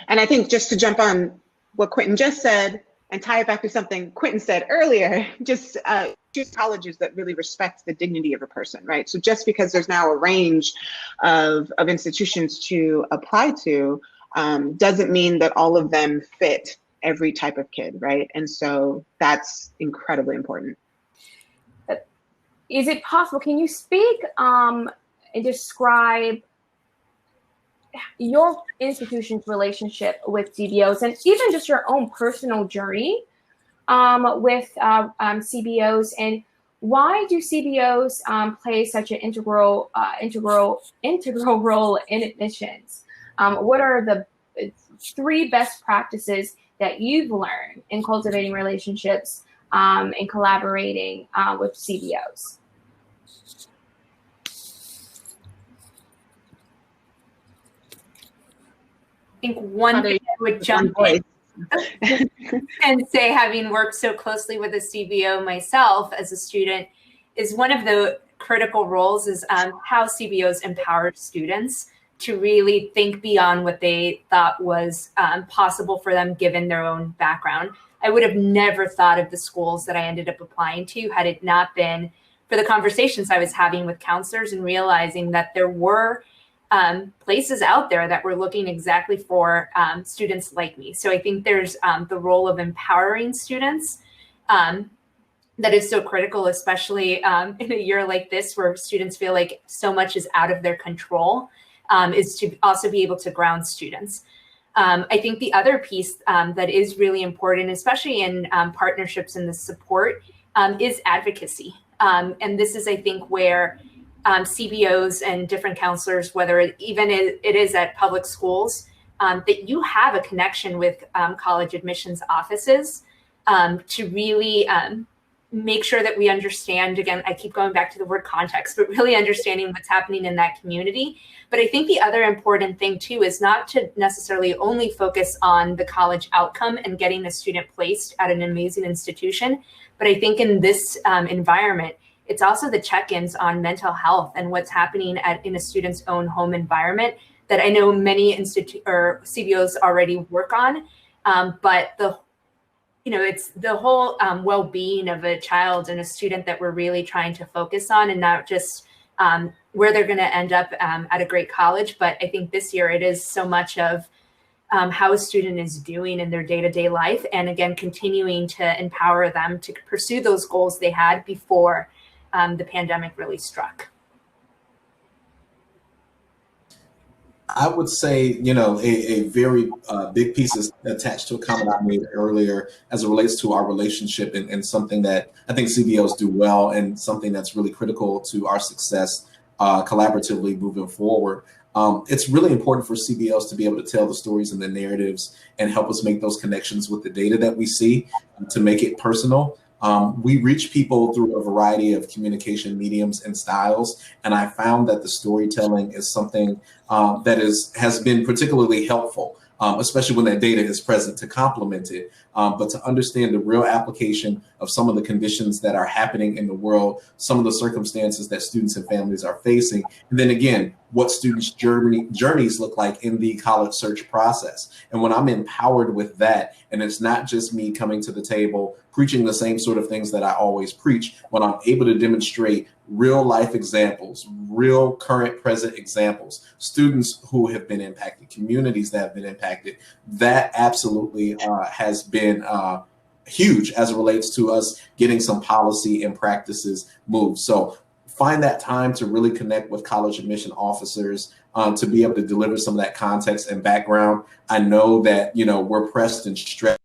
And I think, just to jump on what Quinton just said and tie it back to something Quinton said earlier, just choose colleges that really respect the dignity of a person, right? So just because there's now a range of institutions to apply to, doesn't mean that all of them fit every type of kid, right? And so that's incredibly important. Is it possible, can you speak and describe your institution's relationship with CBOs, and even just your own personal journey with CBOs, and why do CBOs play such an integral role in admissions? What are the 3 best practices that you've learned in cultivating relationships and collaborating with CBOs? I think one thing I would jump in and say, having worked so closely with a CBO myself as a student, is one of the critical roles is how CBOs empower students to really think beyond what they thought was possible for them given their own background. I would have never thought of the schools that I ended up applying to had it not been for the conversations I was having with counselors and realizing that there were places out there that were looking exactly for students like me. So I think there's the role of empowering students that is so critical, especially in a year like this where students feel like so much is out of their control, is to also be able to ground students. I think the other piece that is really important, especially in partnerships and the support, is advocacy. And this is, I think, where CBOs and different counselors, whether it is at public schools, that you have a connection with college admissions offices to really make sure that we understand, again, I keep going back to the word context, but really understanding what's happening in that community. But I think the other important thing too is not to necessarily only focus on the college outcome and getting a student placed at an amazing institution. But I think in this environment, it's also the check-ins on mental health and what's happening in a student's own home environment that I know many CBOs already work on. But it's the whole well-being of a child and a student that we're really trying to focus on, and not just where they're going to end up at a great college. But I think this year it is so much of how a student is doing in their day-to-day life, and again, continuing to empower them to pursue those goals they had before the pandemic really struck. I would say, a very big piece is attached to a comment I made earlier as it relates to our relationship, and something that I think CBOs do well, and something that's really critical to our success collaboratively moving forward. It's really important for CBOs to be able to tell the stories and the narratives and help us make those connections with the data that we see to make it personal. We reach people through a variety of communication mediums and styles, and I found that the storytelling is something that has been particularly helpful, especially when that data is present to complement it, but to understand the real application of some of the conditions that are happening in the world, some of the circumstances that students and families are facing, and then again, what students' journeys look like in the college search process. And when I'm empowered with that, and it's not just me coming to the table preaching the same sort of things that I always preach, when I'm able to demonstrate real life examples, real current present examples, students who have been impacted, communities that have been impacted, that absolutely has been huge as it relates to us getting some policy and practices moved. So find that time to really connect with college admission officers to be able to deliver some of that context and background. I know that, we're pressed and stretched.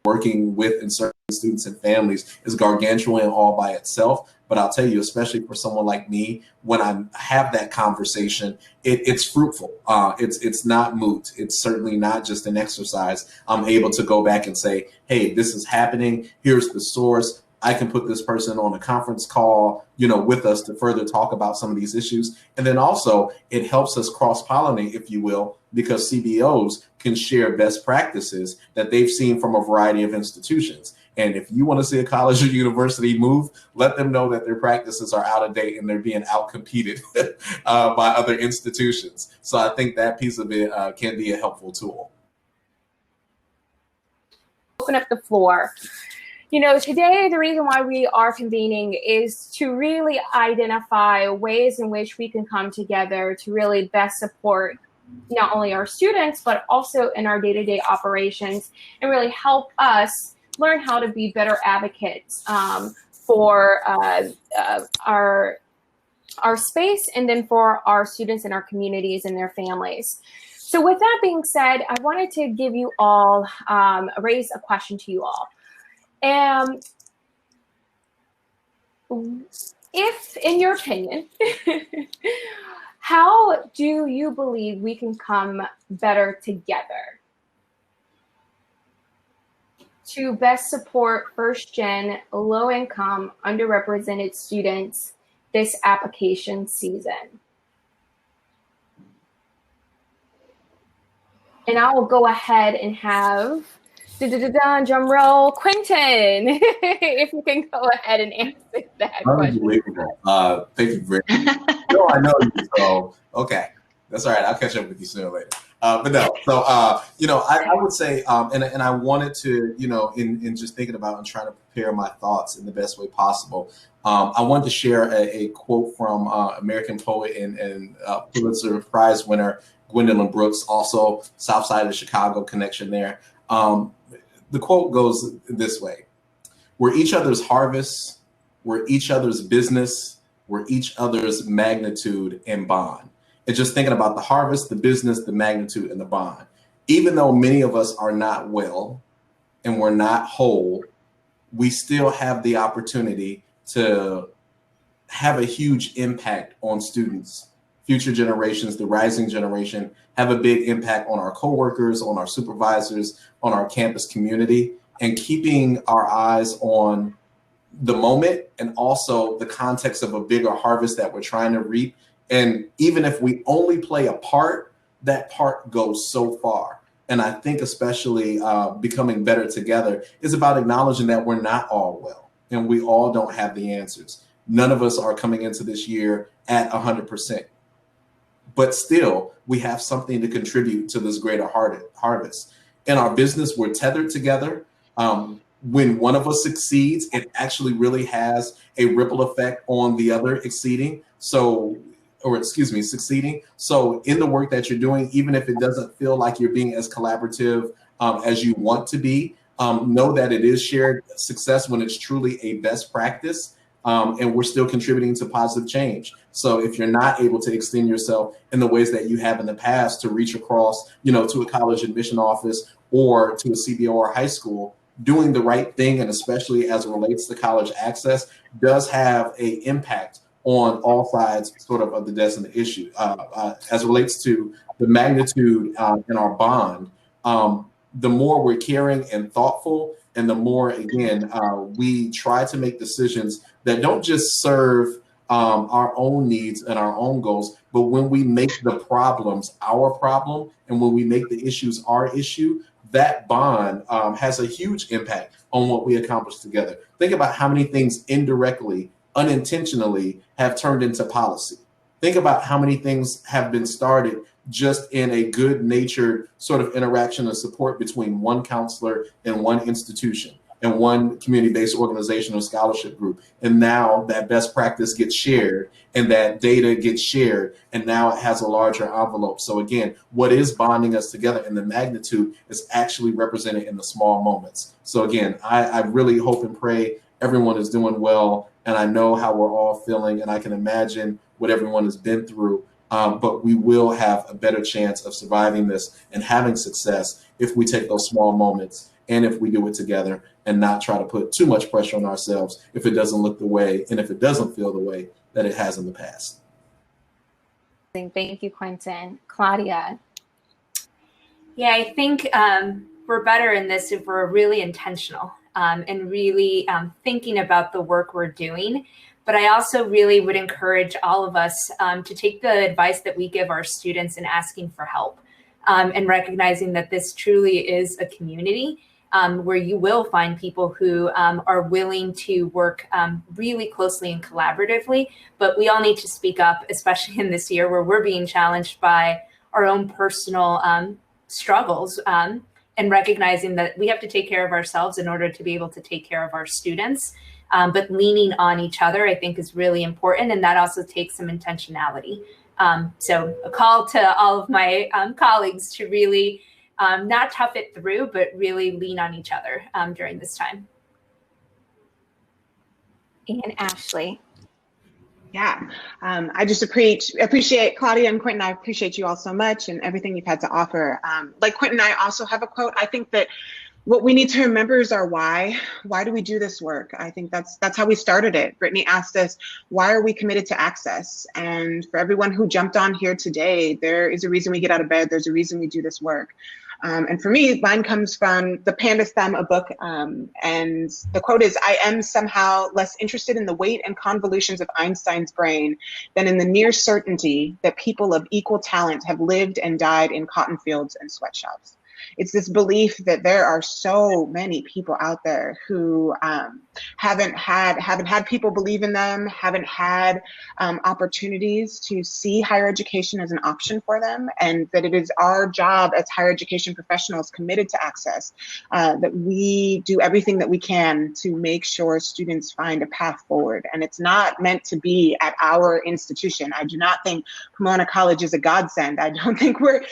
Working with and serving students and families is gargantuan all by itself. But I'll tell you, especially for someone like me, when I have that conversation, it's fruitful. It's not moot. It's certainly not just an exercise. I'm able to go back and say, hey, this is happening. Here's the source. I can put this person on a conference call, with us to further talk about some of these issues. And then also it helps us cross-pollinate, if you will, because CBOs can share best practices that they've seen from a variety of institutions. And if you want to see a college or university move, let them know that their practices are out of date and they're being outcompeted by other institutions. So I think that piece of it can be a helpful tool. Open up the floor. Today, the reason why we are convening is to really identify ways in which we can come together to really best support not only our students, but also in our day-to-day operations, and really help us learn how to be better advocates for our space, and then for our students and our communities and their families. So with that being said, I wanted to give you all, raise a question to you all. If, in your opinion, how do you believe we can come better together? to best support first-gen, low-income, underrepresented students this application season? And I will go ahead and have, drum roll, Quinton, if you can go ahead and answer that question. Unbelievable. Thank you very much. No, I know you, so okay. That's all right. I'll catch up with you sooner or later. But no, so, I would say, and I wanted to, in just thinking about and trying to prepare my thoughts in the best way possible, I wanted to share a quote from American poet and Pulitzer Prize winner, Gwendolyn Brooks, also South Side of Chicago connection there. The quote goes this way: "We're each other's harvest, we're each other's business, we're each other's magnitude and bond." And just thinking about the harvest, the business, the magnitude, and the bond. Even though many of us are not well and we're not whole, we still have the opportunity to have a huge impact on students, future generations, the rising generation, have a big impact on our coworkers, on our supervisors, on our campus community, and keeping our eyes on the moment and also the context of a bigger harvest that we're trying to reap. And even if we only play a part, that part goes so far. And I think especially becoming better together is about acknowledging that we're not all well and we all don't have the answers. None of us are coming into this year at 100%. But still, we have something to contribute to this greater harvest. In our business, we're tethered together. When one of us succeeds, it actually really has a ripple effect on the other succeeding. So in the work that you're doing, even if it doesn't feel like you're being as collaborative as you want to be, know that it is shared success when it's truly a best practice. And we're still contributing to positive change. So if you're not able to extend yourself in the ways that you have in the past to reach across, to a college admission office or to a CBO or high school, doing the right thing, and especially as it relates to college access, does have an impact on all sides sort of the destined issue. As it relates to the magnitude in our bond, the more we're caring and thoughtful, and the more, again, we try to make decisions that don't just serve our own needs and our own goals, but when we make the problems our problem and when we make the issues our issue, that bond has a huge impact on what we accomplish together. Think about how many things indirectly, unintentionally have turned into policy. Think about how many things have been started just in a good-natured sort of interaction and support between one counselor and one institution and one community-based organization or scholarship group. And now that best practice gets shared and that data gets shared, and now it has a larger envelope. So again, what is bonding us together in the magnitude is actually represented in the small moments. So again, I really hope and pray everyone is doing well, and I know how we're all feeling, and I can imagine what everyone has been through. But we will have a better chance of surviving this and having success if we take those small moments and if we do it together and not try to put too much pressure on ourselves if it doesn't look the way and if it doesn't feel the way that it has in the past. Thank you, Quinton. Claudia. Yeah, I think we're better in this if we're really intentional and really thinking about the work we're doing. But I also really would encourage all of us to take the advice that we give our students in asking for help and recognizing that this truly is a community where you will find people who are willing to work really closely and collaboratively. But we all need to speak up, especially in this year where we're being challenged by our own personal struggles and recognizing that we have to take care of ourselves in order to be able to take care of our students. But leaning on each other, I think, is really important. And that also takes some intentionality. So a call to all of my colleagues to really not tough it through, but really lean on each other during this time. And Ashley. Yeah, I just appreciate Claudia and Quinton. I appreciate you all so much and everything you've had to offer. Like Quinton, I also have a quote. I think that what we need to remember is our why. Why do we do this work? I think that's how we started it. Brittany asked us, why are we committed to access? And for everyone who jumped on here today, there is a reason we get out of bed. There's a reason we do this work. And for me, mine comes from The Panda's Thumb, a book. And the quote is, "I am somehow less interested in the weight and convolutions of Einstein's brain than in the near certainty that people of equal talent have lived and died in cotton fields and sweatshops." It's this belief that there are so many people out there who haven't had people believe in them, haven't had opportunities to see higher education as an option for them, and that it is our job as higher education professionals committed to access that we do everything that we can to make sure students find a path forward. And it's not meant to be at our institution. I do not think Pomona College is a godsend. I don't think we're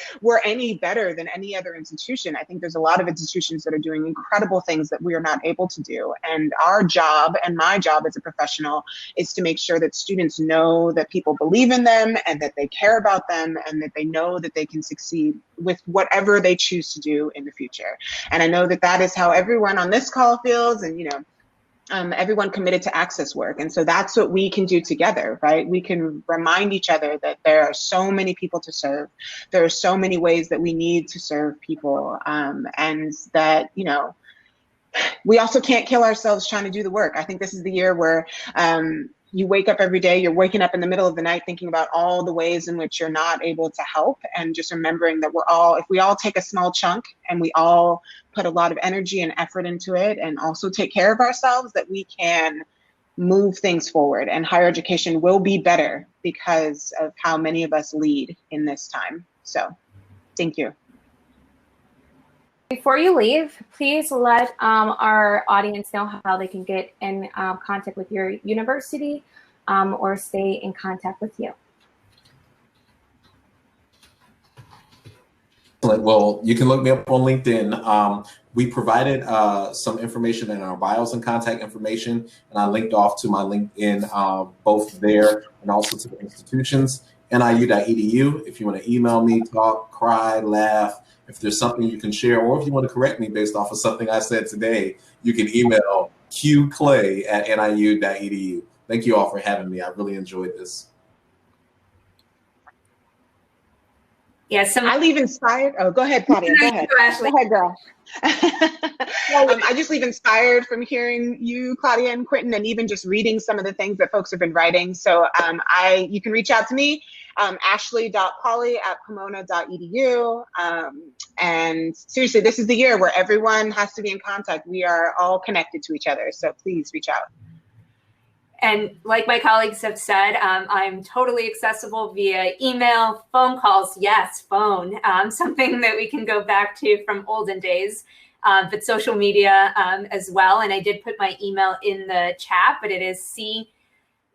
any better than any other institution. I think there's a lot of institutions that are doing incredible things that we are not able to do. And our job, and my job as a professional, is to make sure that students know that people believe in them and that they care about them and that they know that they can succeed with whatever they choose to do in the future. And I know that that is how everyone on this call feels, and everyone committed to access work. And so that's what we can do together, right? We can remind each other that there are so many people to serve. There are so many ways that we need to serve people. And that, we also can't kill ourselves trying to do the work. I think this is the year where you wake up every day, you're waking up in the middle of the night thinking about all the ways in which you're not able to help, and just remembering that if we all take a small chunk and we all put a lot of energy and effort into it and also take care of ourselves, that we can move things forward, and higher education will be better because of how many of us lead in this time. So thank you. Before you leave, please let our audience know how they can get in contact with your university or stay in contact with you. Well, you can look me up on LinkedIn. We provided some information in our bios and contact information, and I linked off to my LinkedIn both there and also to the institutions, niu.edu. If you want to email me, talk, cry, laugh, if there's something you can share, or if you want to correct me based off of something I said today, you can email qclay@niu.edu. Thank you all for having me. I really enjoyed this. Yes, I leave inspired. Oh, go ahead, Claudia. Go ahead. Go ahead, girl. I just leave inspired from hearing you, Claudia and Quinton, and even just reading some of the things that folks have been writing. So you can reach out to me, ashley.paulie@pomona.edu. And seriously, this is the year where everyone has to be in contact. We are all connected to each other. So please reach out. And like my colleagues have said, I'm totally accessible via email, phone calls. Yes, phone, something that we can go back to from olden days, but social media as well. And I did put my email in the chat, but it is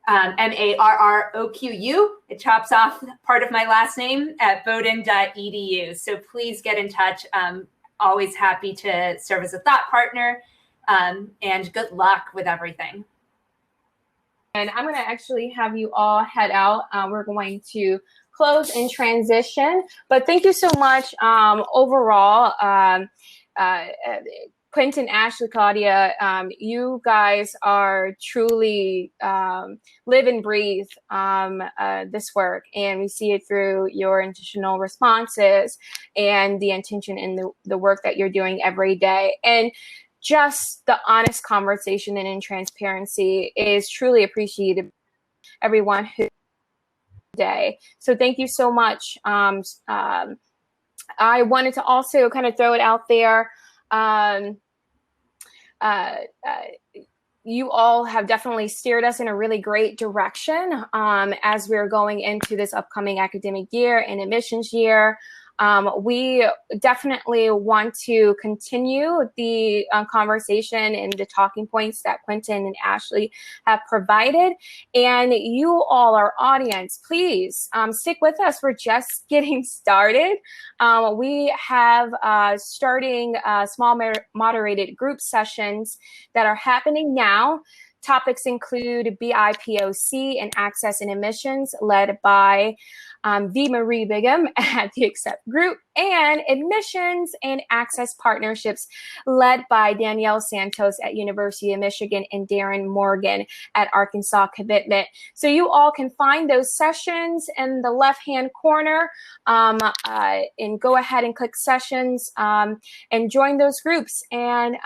Marroquin. It chops off part of my last name at Bowdoin.edu. So please get in touch. Always happy to serve as a thought partner, and good luck with everything. And I'm going to actually have you all head out. We're going to close and transition. But thank you so much overall. Quinton, Ashley, Claudia, you guys are truly live and breathe this work. And we see it through your intentional responses and the intention in the work that you're doing every day. And just the honest conversation and in transparency is truly appreciated by everyone who today. So thank you so much. I wanted to also kind of throw it out there. You all have definitely steered us in a really great direction as we're going into this upcoming academic year and admissions year. We definitely want to continue the conversation and the talking points that Quinton and Ashley have provided. And you all, our audience, please stick with us. We're just getting started. We have starting small moderated group sessions that are happening now Topics include BIPOC and access and admissions, led by V. Marie Bigham at the Accept Group, and admissions and access partnerships, led by Danielle Santos at University of Michigan and Darren Morgan at Arkansas Commitment. So you all can find those sessions in the left-hand corner, and go ahead and click sessions and join those groups. And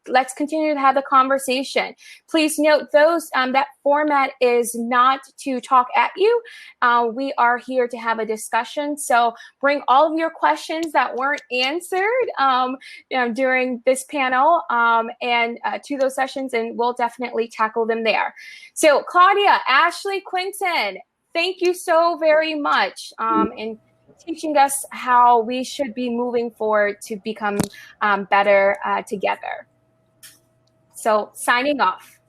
let's continue to have the conversation. Please note that format is not to talk at you. We are here to have a discussion. So bring all of your questions that weren't answered during this panel and to those sessions, and we'll definitely tackle them there. So Claudia, Ashley, Quinton, thank you so very much in teaching us how we should be moving forward to become better together. So signing off.